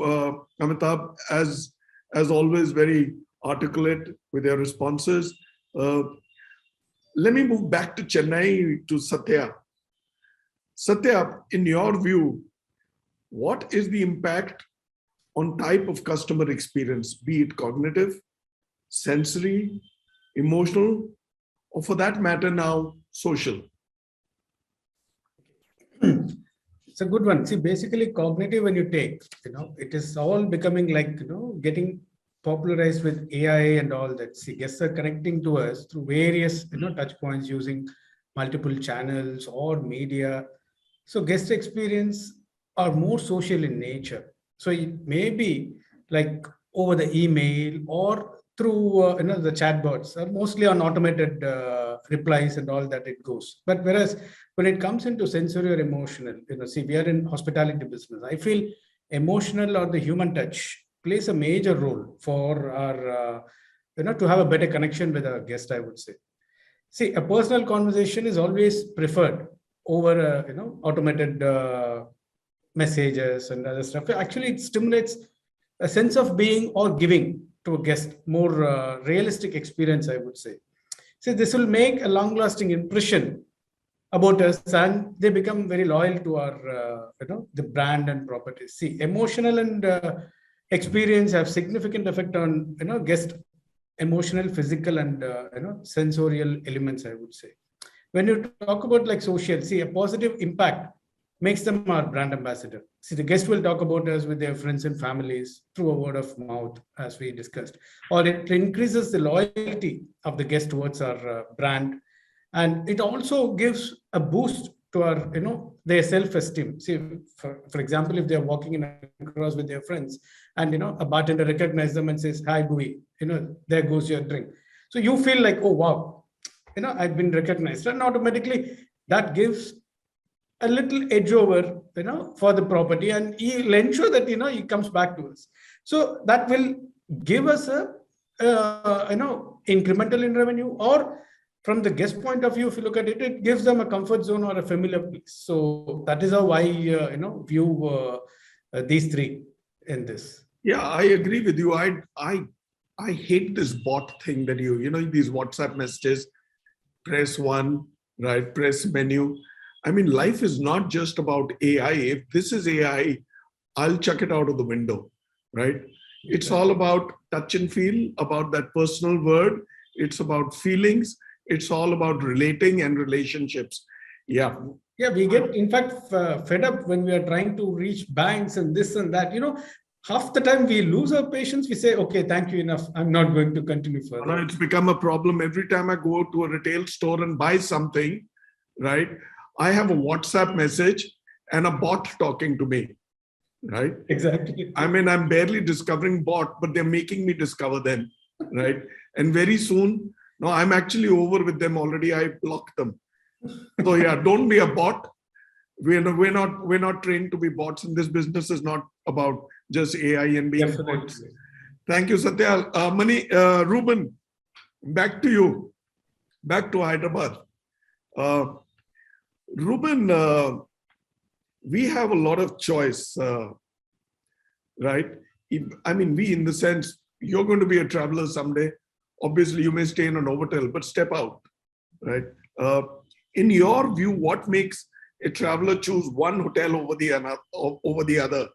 Amitabh, as always, very articulate with your responses. Let me move back to Chennai, to Sathya. Sathya, in your view, what is the impact on type of customer experience, be it cognitive, sensory, emotional, or for that matter now, social? It's a good one. See, basically cognitive, when you take, it is all becoming like, getting popularized with AI and all that. See, guests are connecting to us through various, touch points using multiple channels or media. So guest experience are more social in nature. So it may be like over the email or through, the chatbots are mostly on automated replies and all that it goes. But whereas when it comes into sensory or emotional, see, we are in hospitality business. I feel emotional or the human touch plays a major role for our, to have a better connection with our guest, I would say. See, a personal conversation is always preferred over, automated messages and other stuff. Actually, it stimulates a sense of being or giving to a guest, more realistic experience, I would say. See, this will make a long-lasting impression about us, and they become very loyal to our, the brand and properties. See, emotional and experience have significant effect on, guest emotional, physical, and sensorial elements, I would say. When you talk about like social, see, a positive impact makes them our brand ambassador. See, the guest will talk about us with their friends and families through a word of mouth, as we discussed, or it increases the loyalty of the guest towards our brand, and it also gives a boost to our, their self-esteem. See, for example, if they're walking in across with their friends, and a bartender recognizes them and says, "Hi, Bhuvi, there goes your drink." So you feel like, oh wow, I've been recognized, and automatically that gives a little edge over, for the property, and he'll ensure that he comes back to us. So that will give us a incremental in revenue, or from the guest point of view, if you look at it, it gives them a comfort zone or a familiar place. So that is how I view these three in this. Yeah, I agree with you. I hate this bot thing that these WhatsApp messages, press one, right? Press menu. I mean, life is not just about AI. If this is AI, I'll chuck it out of the window, right? It's all about touch and feel, about that personal word. It's about feelings. It's all about relating and relationships. Yeah. Yeah, we get, in fact, fed up when we are trying to reach banks and this and that. Half the time we lose our patience. We say, okay, thank you, enough. I'm not going to continue further. It's become a problem. Every time I go to a retail store and buy something, right, I have a WhatsApp message and a bot talking to me, right? Exactly. I mean, I'm barely discovering bot, but they're making me discover them, right? And very soon, no, I'm actually over with them already. I blocked them. So yeah, don't be a bot. We're not trained to be bots, and this business is not about just AI and being bots. Thank you, Sathya. Rubin, back to you. Back to Hyderabad. Rubin, we have a lot of choice, right? I mean, we, in the sense, you're going to be a traveler someday. Obviously, you may stay in a NOVOTEL, but step out, right? In your view, what makes a traveler choose one hotel over the other?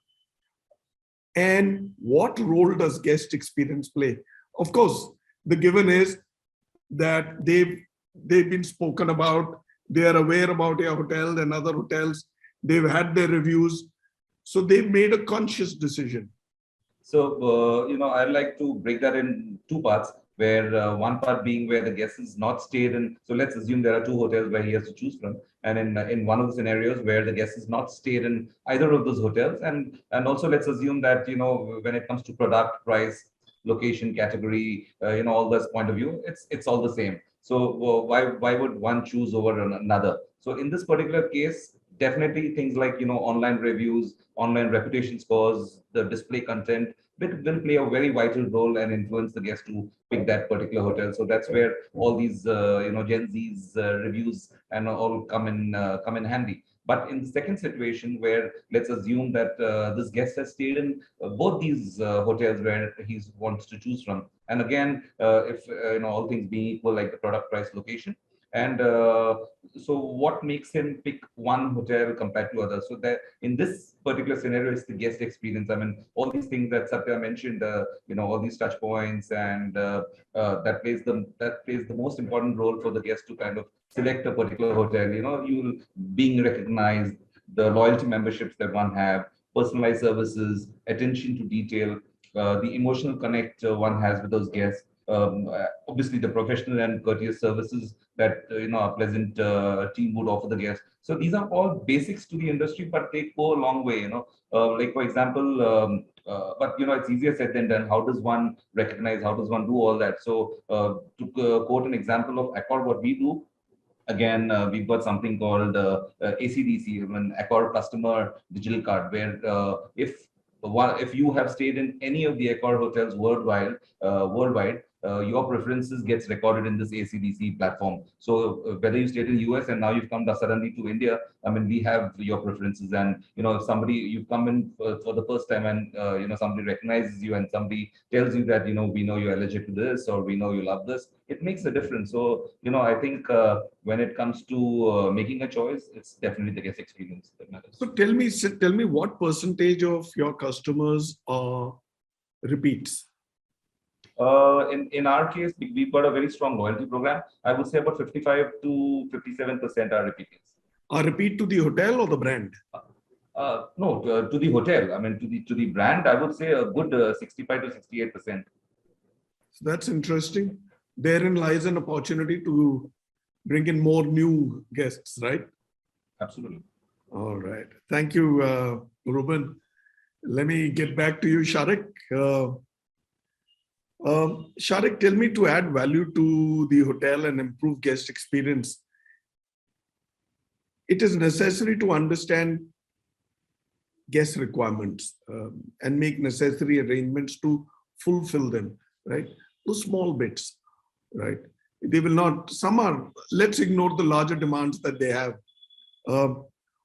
And what role does guest experience play? Of course, the given is that they've been spoken about. They are aware about your hotel and other hotels. They've had their reviews. So they've made a conscious decision. So, I'd like to break that in two parts, where one part being where the guest is not stayed in. So let's assume there are two hotels where he has to choose from. And in one of the scenarios where the guest is not stayed in either of those hotels. And also let's assume that, when it comes to product, price, location, category, all this point of view, it's all the same. So why would one choose over another? So in this particular case, definitely things like, online reviews, online reputation scores, the display content will play a very vital role and influence the guest to pick that particular hotel. So that's where all these, Gen Z's reviews and all come in handy. But in the second situation, where let's assume that this guest has stayed in both these hotels where he wants to choose from, and again, if all things being equal, like the product, price, location, and so what makes him pick one hotel compared to others? So that in this particular scenario, it's the guest experience. I mean, all these things that Sathya mentioned, all these touch points, and that plays the most important role for the guest to kind of select a particular hotel. You being recognized, the loyalty memberships that one have, personalized services, attention to detail, the emotional connect one has with those guests. Obviously, the professional and courteous services that a pleasant team would offer the guests. So these are all basics to the industry, but they go a long way. Like for example, but it's easier said than done. How does one recognize? How does one do all that? So to quote an example of Accor, what we do. Again, we've got something called ACDC, an Accor customer digital card, where if you have stayed in any of the Accor hotels worldwide, your preferences gets recorded in this ACDC platform. So whether you stayed in US and now you've come suddenly to India, I mean, we have your preferences. And if you come in for the first time, and somebody recognizes you and somebody tells you that we know you're allergic to this, or we know you love this, it makes a difference. So I think when it comes to making a choice, it's definitely the guest experience that matters. So tell me what percentage of your customers are repeats? In our case, we've got a very strong loyalty program. I would say about 55 to 57% are repeats. Are repeat to the hotel or the brand? No, to the hotel. I mean, to the brand, I would say a good 65 to 68%. So that's interesting. Therein lies an opportunity to bring in more new guests, right? Absolutely. All right. Thank you, Rubin. Let me get back to you, Shaariq. Shaariq, tell me, to add value to the hotel and improve guest experience, it is necessary to understand guest requirements and make necessary arrangements to fulfill them, right? Those small bits, right? They will not, let's ignore the larger demands that they have.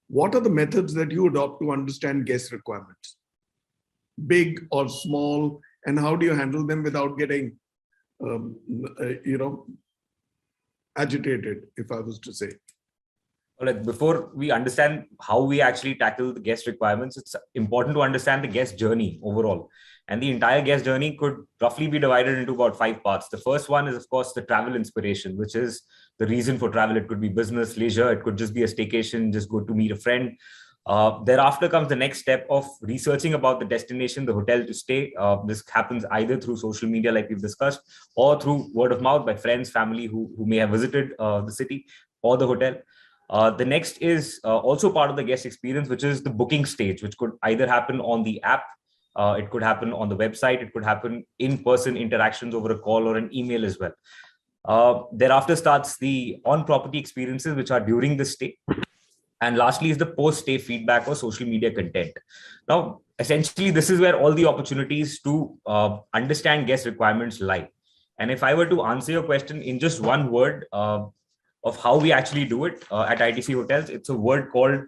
What are the methods that you adopt to understand guest requirements? Big or small, and how do you handle them without getting, agitated, if I was to say? Before we understand how we actually tackle the guest requirements, it's important to understand the guest journey overall. And the entire guest journey could roughly be divided into about 5 parts. The first one is, of course, the travel inspiration, which is the reason for travel. It could be business, leisure, it could just be a staycation, just go to meet a friend. Thereafter comes the next step of researching about the destination, the hotel to stay. This happens either through social media, like we've discussed, or through word of mouth by friends, family who may have visited the city or the hotel. The next is also part of the guest experience, which is the booking stage, which could either happen on the app, it could happen on the website, it could happen in-person interactions over a call or an email as well. Thereafter starts the on-property experiences, which are during the stay. And lastly is the post-stay feedback or social media content. Now, essentially, this is where all the opportunities to understand guest requirements lie. And if I were to answer your question in just one word of how we actually do it at ITC Hotels, it's a word called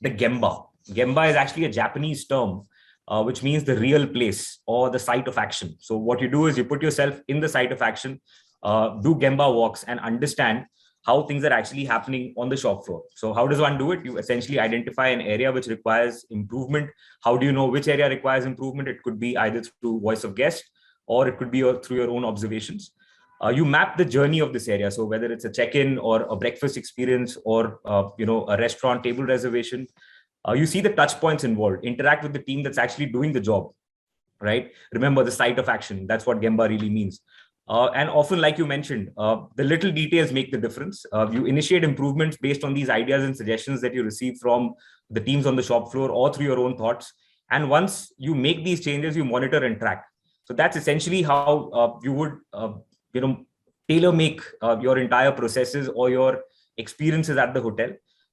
the Gemba. Gemba is actually a Japanese term, which means the real place or the site of action. So what you do is you put yourself in the site of action, do Gemba walks, and understand how things are actually happening on the shop floor. So how does one do it? You essentially identify an area which requires improvement. How do you know which area requires improvement? It could be either through voice of guest, or it could be through your own observations. You map the journey of this area. So whether it's a check-in or a breakfast experience or a restaurant table reservation, you see the touch points involved, interact with the team that's actually doing the job, right? Remember the site of action. That's what Gemba really means. And often, like you mentioned, the little details make the difference. You initiate improvements based on these ideas and suggestions that you receive from the teams on the shop floor or through your own thoughts. And once you make these changes, you monitor and track. So that's essentially how you would, tailor make your entire processes or your experiences at the hotel.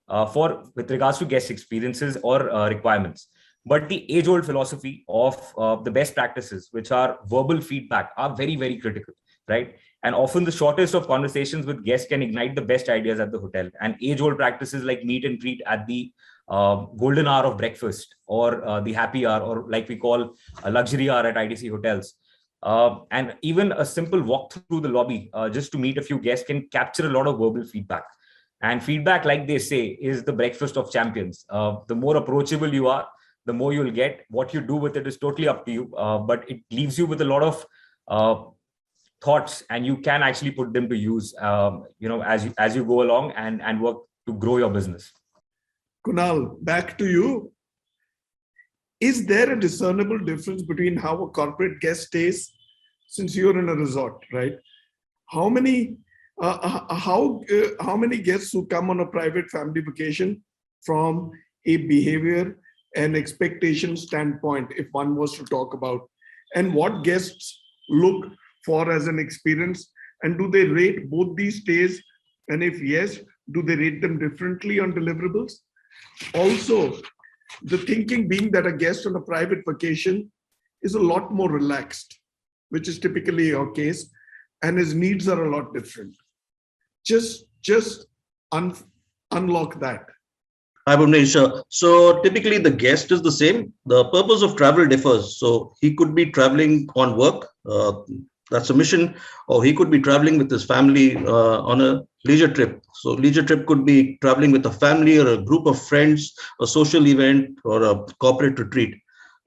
with regards to guest experiences or requirements. But the age-old philosophy of the best practices, which are verbal feedback, are very, very critical, right? And often the shortest of conversations with guests can ignite the best ideas at the hotel. And age-old practices like meet and greet at the golden hour of breakfast, or the happy hour, or like we call a luxury hour at ITC hotels. And even a simple walk through the lobby just to meet a few guests can capture a lot of verbal feedback. And feedback, like they say, is the breakfast of champions. The more approachable you are, the more you'll get. What you do with it is totally up to you, but it leaves you with a lot of thoughts, and you can actually put them to use, as you go along and work to grow your business. Kunal, back to you. Is there a discernible difference between how a corporate guest stays, since you're in a resort, right? How many guests who come on a private family vacation from a behavior and expectation standpoint, if one was to talk about, and what guests look for as an experience, and do they rate both these stays? And if yes, do they rate them differently on deliverables? Also, the thinking being that a guest on a private vacation is a lot more relaxed, which is typically your case, and his needs are a lot different. Just unlock that. Hi, Bhuvanesh. So typically the guest is the same. The purpose of travel differs. So he could be traveling on work, that's a mission, or he could be traveling with his family on a leisure trip. So leisure trip could be traveling with a family or a group of friends, a social event, or a corporate retreat.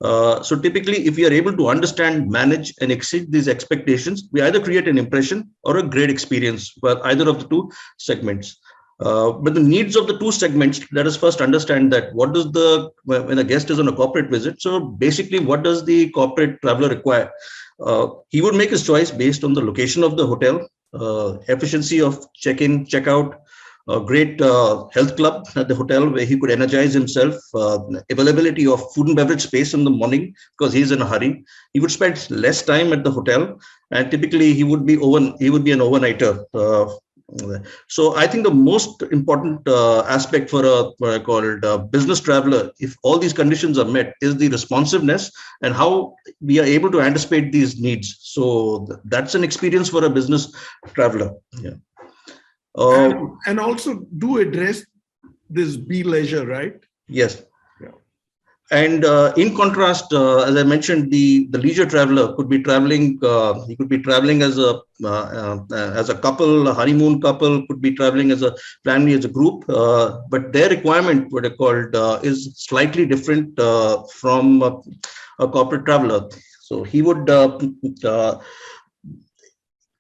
So typically, if we are able to understand, manage, and exceed these expectations, we either create an impression or a great experience for either of the two segments. But the needs of the two segments, let us first understand that when a guest is on a corporate visit, so basically what does the corporate traveler require? He would make his choice based on the location of the hotel, efficiency of check-in, check-out, a great health club at the hotel where he could energize himself, availability of food and beverage space in the morning because he's in a hurry. He would spend less time at the hotel, and typically he would be an overnighter. So I think the most important aspect for what I call a business traveler, if all these conditions are met, is the responsiveness and how we are able to anticipate these needs. So that's an experience for a business traveler. Yeah. And also do address this be leisure, right? Yes. And in contrast, as I mentioned, the leisure traveler could be traveling. He could be traveling as a couple, a honeymoon couple, could be traveling as a family, as a group. But their requirement, what I called, is slightly different from a corporate traveler. So he would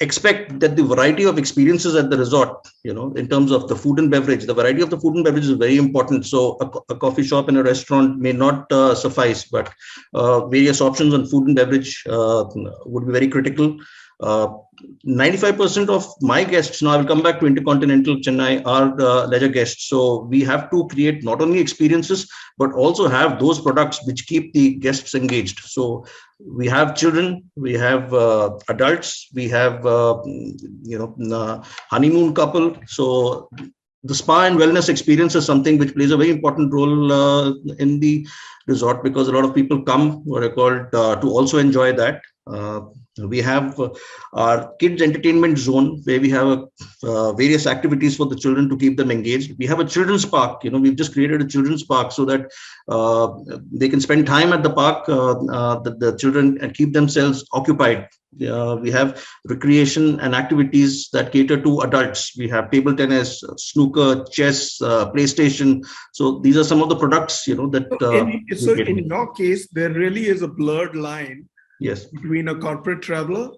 expect that the variety of experiences at the resort, in terms of the food and beverage, the variety of the food and beverage is very important. So a coffee shop and a restaurant may not suffice, but various options on food and beverage would be very critical. 95% of my guests, now I will come back to InterContinental Chennai, are leisure guests. So we have to create not only experiences, but also have those products which keep the guests engaged. So we have children, we have adults, we have, honeymoon couple. So the spa and wellness experience is something which plays a very important role in the resort, because a lot of people come, what I call, to also enjoy that. We have our kids entertainment zone where we have various activities for the children to keep them engaged. We have a children's park. We've just created a children's park so that they can spend time at the park, the children, and keep themselves occupied. We have recreation and activities that cater to adults. We have table tennis, snooker, chess, PlayStation. So these are some of the products, that. So in your case, there really is a blurred line. Yes. Between a corporate traveler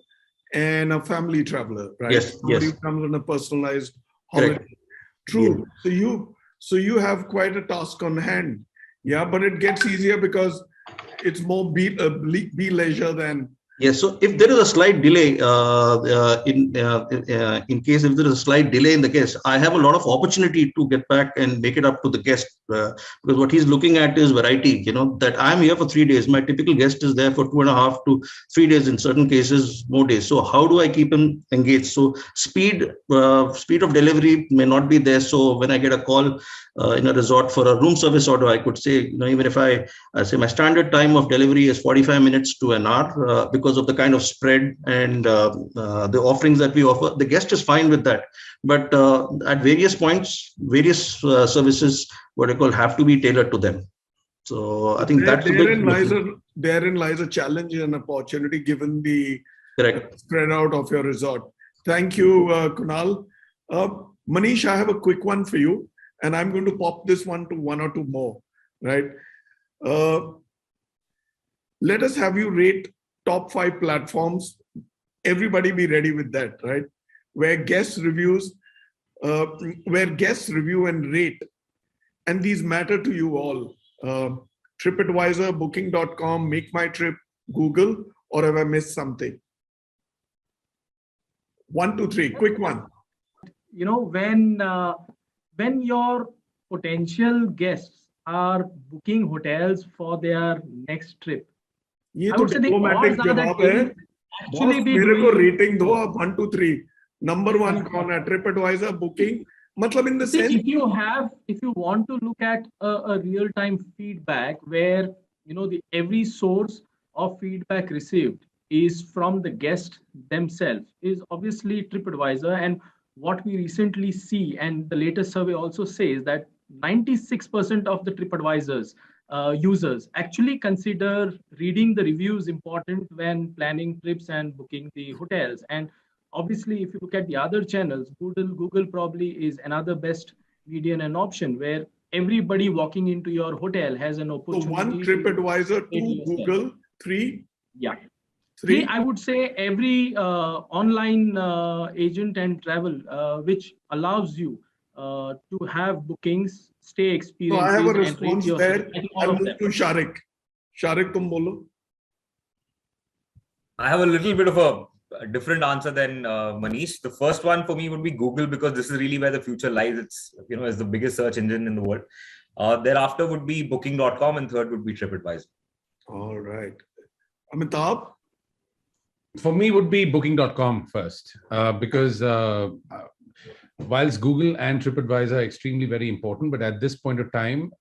and a family traveler, right? Yes. Somebody who comes on a personalized holiday. Correct. True. Yeah. So you have quite a task on hand. Yeah, but it gets easier because it's more be leisure than Yes. So if there is a slight delay, in case if there is a slight delay in the guest, I have a lot of opportunity to get back and make it up to the guest, because what he's looking at is variety. That I'm here for 3 days. My typical guest is there for 2.5 to 3 days. In certain cases, more days. So how do I keep him engaged? So speed of delivery may not be there. So when I get a call in a resort for a room service order, I could say, even if I say my standard time of delivery is 45 minutes to an hour, because of the kind of spread and the offerings that we offer, the guest is fine with that. But at various points, various services, what I call, have to be tailored to them. So I think that's therein lies a challenge and opportunity given the correct spread out of your resort. Thank you, Kunal. Manish, I have a quick one for you, and I'm going to pop this one to one or two more, right? Let us have you rate top 5 platforms. Everybody be ready with that, right? Where guests review and rate, and these matter to you all. TripAdvisor, Booking.com, Make My Trip, Google, or have I missed something? 1, 2, 3, quick one. When your potential guests are booking hotels for their next trip, ये तो diplomatic जवाब है. Actually, मेरे को rating दो आप 1, 2, 3. Number 1 कौन है? TripAdvisor, Booking. मतलब in the sense, if you want to look at a real-time feedback where every source of feedback received is from the guest themselves, is obviously TripAdvisor. And what we recently see, and the latest survey also says that 96% of the TripAdvisors users actually consider reading the reviews important when planning trips and booking the hotels. And obviously, if you look at the other channels, Google probably is another best median and option where everybody walking into your hotel has an opportunity. So 1 TripAdvisor, 2 Google, 3. Yeah. 3, I would say every online agent and travel which allows you to have bookings, stay experiences. So I have a response there. I'll move to Shaariq. Shaariq, tum bolo. I have a little bit of a different answer than Manish. The first one for me would be Google, because this is really where the future lies. It's as the biggest search engine in the world. Thereafter would be Booking.com, and third would be TripAdvisor. All right. Amitabh? For me, would be Booking.com first, because whilst Google and TripAdvisor are extremely very important, but at this point of time,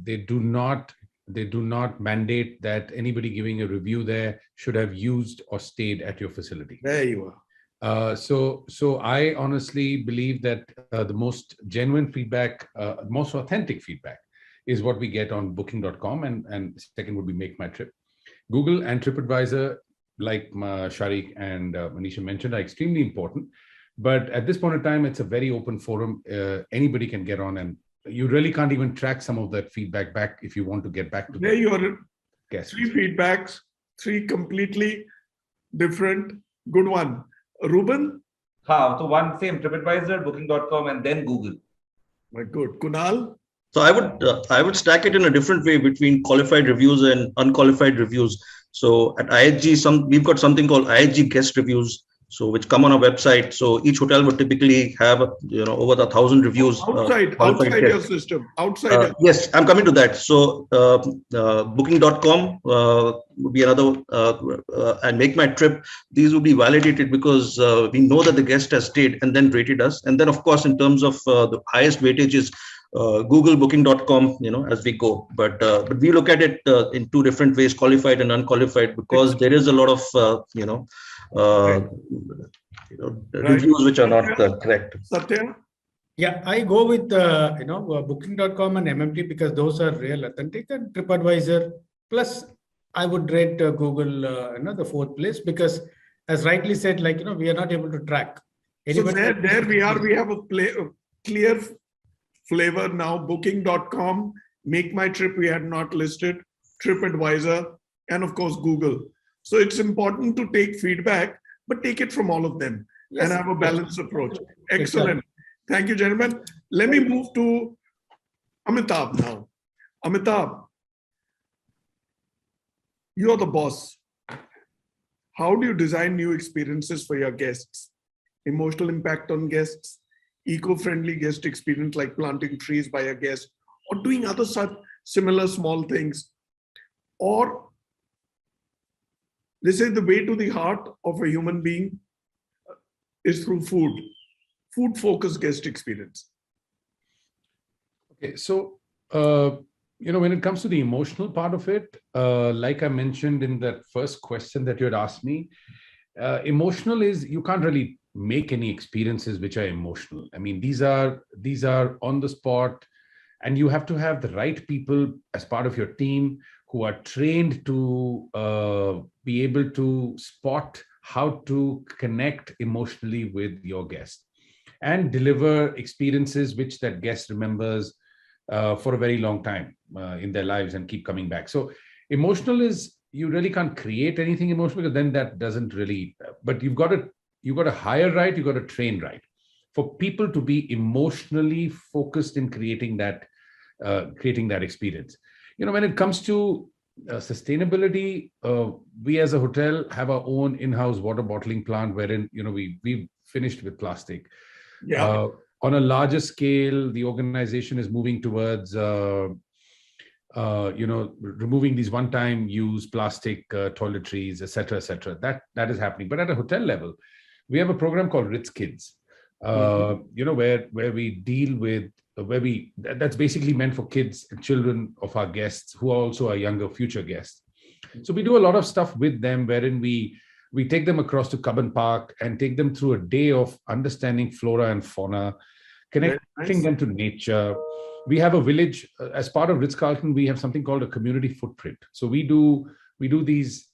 they do not mandate that anybody giving a review there should have used or stayed at your facility. There you are. So I honestly believe that the most genuine feedback, most authentic feedback, is what we get on Booking.com, and second would be Make My Trip. Google and TripAdvisor, like Shaariq and Manish mentioned, are extremely important. But at this point in time, it's a very open forum. Anybody can get on, and you really can't even track some of that feedback back if you want to get back to there you are. Guests. 3 feedbacks, 3 completely different. Good one. Rubin? So one same, TripAdvisor, Booking.com, and then Google. My good. Kunal? So I would stack it in a different way between qualified reviews and unqualified reviews. So at IHG, we've got something called IHG guest reviews, so which come on our website. So each hotel would typically have over 1,000 reviews. Outside your system. Outside. Yes, I'm coming to that. So Booking.com would be another, and Make My Trip. These would be validated because we know that the guest has stayed and then rated us. And then, of course, in terms of the highest weightages, Google, Booking.com, as we go. But we look at it in 2 different ways, qualified and unqualified, because there is a lot of, reviews which are not correct. Sathya? Yeah, I go with Booking.com and MMT because those are real authentic, and TripAdvisor. Plus, I would rate Google, the 4th place, because as rightly said, we are not able to track. So there we are. We have a clear flavor now. Booking.com, Make My Trip we had not listed, TripAdvisor, and of course Google. So it's important to take feedback, but take it from all of them and have a balanced approach. Excellent. Thank you, gentlemen. Let me move to Amitabh now. Amitabh, you're the boss. How do you design new experiences for your guests? Emotional impact on guests, eco-friendly guest experience like planting trees by a guest, or doing other such similar small things. Or they say the way to the heart of a human being is through food. Food-focused guest experience. Okay, so when it comes to the emotional part of it, like I mentioned in that first question that you had asked me, emotional is you can't really make any experiences which are emotional. I mean, these are on the spot, and you have to have the right people as part of your team who are trained to be able to spot how to connect emotionally with your guest and deliver experiences which that guest remembers for a very long time in their lives and keep coming back. So emotional is, you really can't create anything emotional, because then that doesn't really, but you've got to hire right, you've got to train right for people to be emotionally focused in creating that experience. When it comes to sustainability, we as a hotel have our own in-house water bottling plant wherein, we've finished with plastic. Yeah. On a larger scale, the organization is moving towards, removing these one-time use plastic toiletries, etc., etc. That is happening. But at a hotel level, we have a program called Ritz-Kids, where we deal with, that's basically meant for kids and children of our guests who are also our younger future guests. So we do a lot of stuff with them, wherein we take them across to Cubbon Park and take them through a day of understanding flora and fauna, connecting them to nature. We have a village, as part of Ritz-Carlton, we have something called a community footprint. So we do these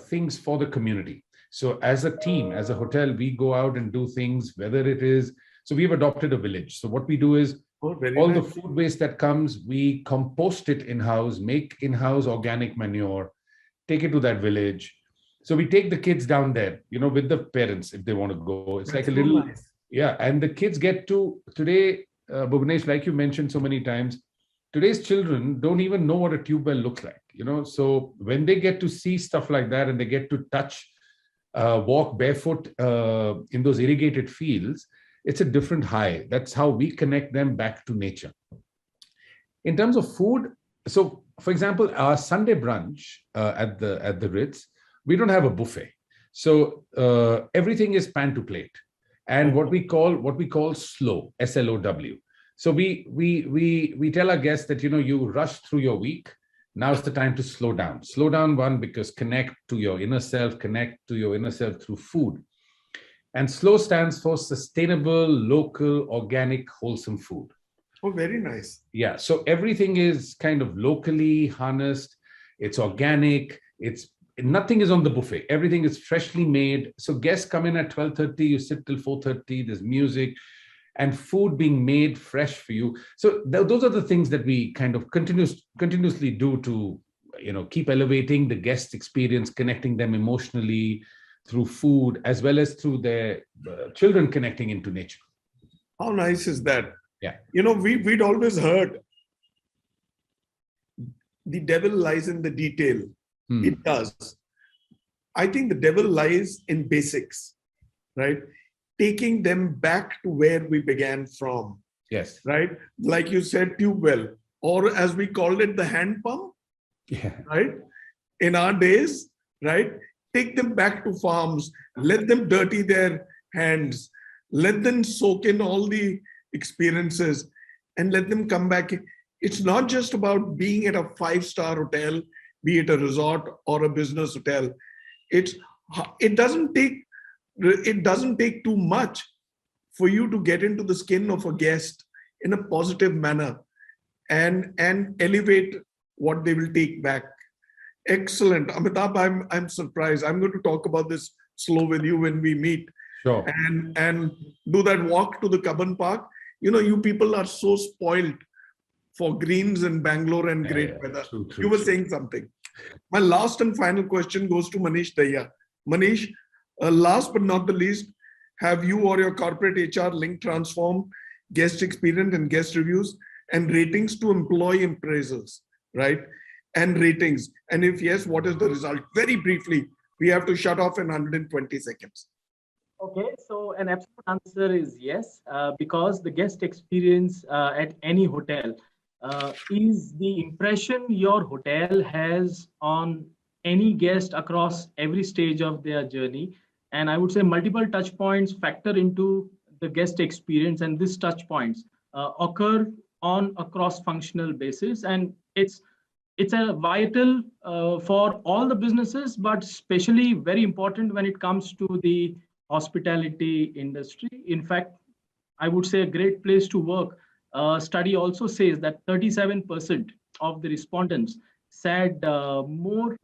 things for the community. So as a team, as a hotel, we go out and do things, whether it is, so we've adopted a village. So what we do is, the food waste that comes, we compost it in-house, make in-house organic manure, take it to that village. So we take the kids down there, with the parents if they want to go. It's like a little, yeah. And the kids get to, today, Bhuvanesh, like you mentioned so many times, today's children don't even know what a tube well looks like, So when they get to see stuff like that and they get to touch, walk barefoot in those irrigated fields, it's a different high. That's how we connect them back to nature. In terms of food, so for example, our Sunday brunch at the Ritz, we don't have a buffet. So everything is pan to plate, and what we call slow, SLOW. So we tell our guests that you rush through your week. Now it's the time to slow down. Slow down, one, because connect to your inner self through food. And SLOW stands for sustainable, local, organic, wholesome food. Oh, very nice. Yeah. So everything is kind of locally harnessed. It's organic. Nothing is on the buffet. Everything is freshly made. So guests come in at 12:30, you sit till 4:30, there's music and food being made fresh for you. So those are the things that we kind of continuously do to, keep elevating the guest experience, connecting them emotionally through food, as well as through their children connecting into nature. How nice is that? Yeah. We'd always heard the devil lies in the detail. It does. I think the devil lies in basics, right? Taking them back to where we began from. Yes. Right? Like you said, tube well, or as we called it, the hand pump. Yeah. Right? In our days, right? Take them back to farms, let them dirty their hands, let them soak in all the experiences and let them come back. It's not just about being at a 5-star hotel, be it a resort or a business hotel. It doesn't take too much for you to get into the skin of a guest in a positive manner and elevate what they will take back. Excellent. Amitabh, I'm surprised. I'm going to talk about this slow with you when we meet. Sure. And do that walk to the Cubbon Park. You people are so spoiled for greens in Bangalore and great weather. True, You were saying something. My last and final question goes to Manish Dayya. Manish, last but not the least, have you or your corporate HR link transform guest experience and guest reviews and ratings to employee appraisals, right? And ratings. And if yes, what is the result? Very briefly, We have to shut off in 120 seconds. Okay, so an absolute answer is yes, because the guest experience at any hotel is the impression your hotel has on any guest across every stage of their journey. And I would say multiple touch points factor into the guest experience, and these touch points occur on a cross-functional basis, and it's a vital for all the businesses, but especially very important when it comes to the hospitality industry. In fact, I would say a great place to work. Study also says that 37% of the respondents said more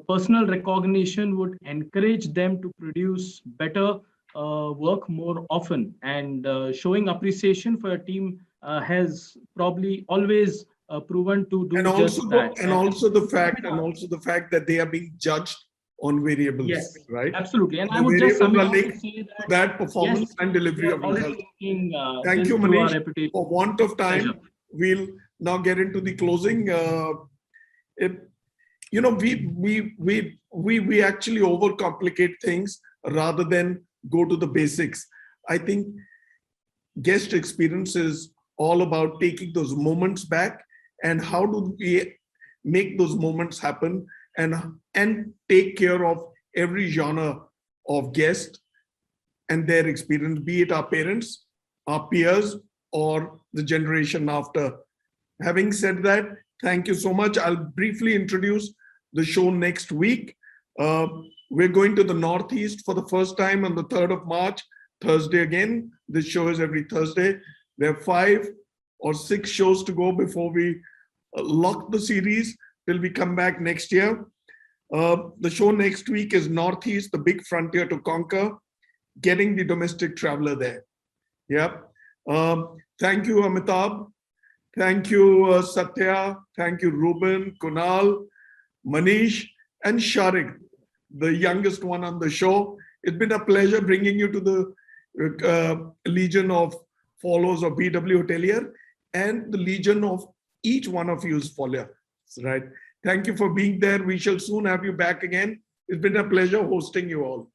personal recognition would encourage them to produce better work more often. And showing appreciation for a team has probably always proven to do just that. And also the fact that they are being judged on variables, yes, right? Absolutely. And The I would just sum it variables up are to linked say that performance yes, and delivery we are of already results. linking Thank you, this to our Manish. reputation. For want of time, Pleasure. we'll now get into the closing. We actually overcomplicate things rather than go to the basics. I think guest experience is all about taking those moments back, and how do we make those moments happen, and take care of every genre of guest and their experience, be it our parents, our peers, or the generation after. Having said that, thank you so much. I'll briefly introduce the show next week. We're going to the Northeast for the first time on the 3rd of March, Thursday again. This show is every Thursday. There are 5 or 6 shows to go before we lock the series till we come back next year. The show next week is Northeast, the big frontier to conquer, getting the domestic traveler there. Yep. Thank you, Amitabh. Thank you, Sathya. Thank you, Rubin, Kunal, Manish, and Shaariq, the youngest one on the show. It's been a pleasure bringing you to the legion of followers of BW Hotelier and the legion of each one of you's followers, right? Thank you for being there. We shall soon have you back again. It's been a pleasure hosting you all.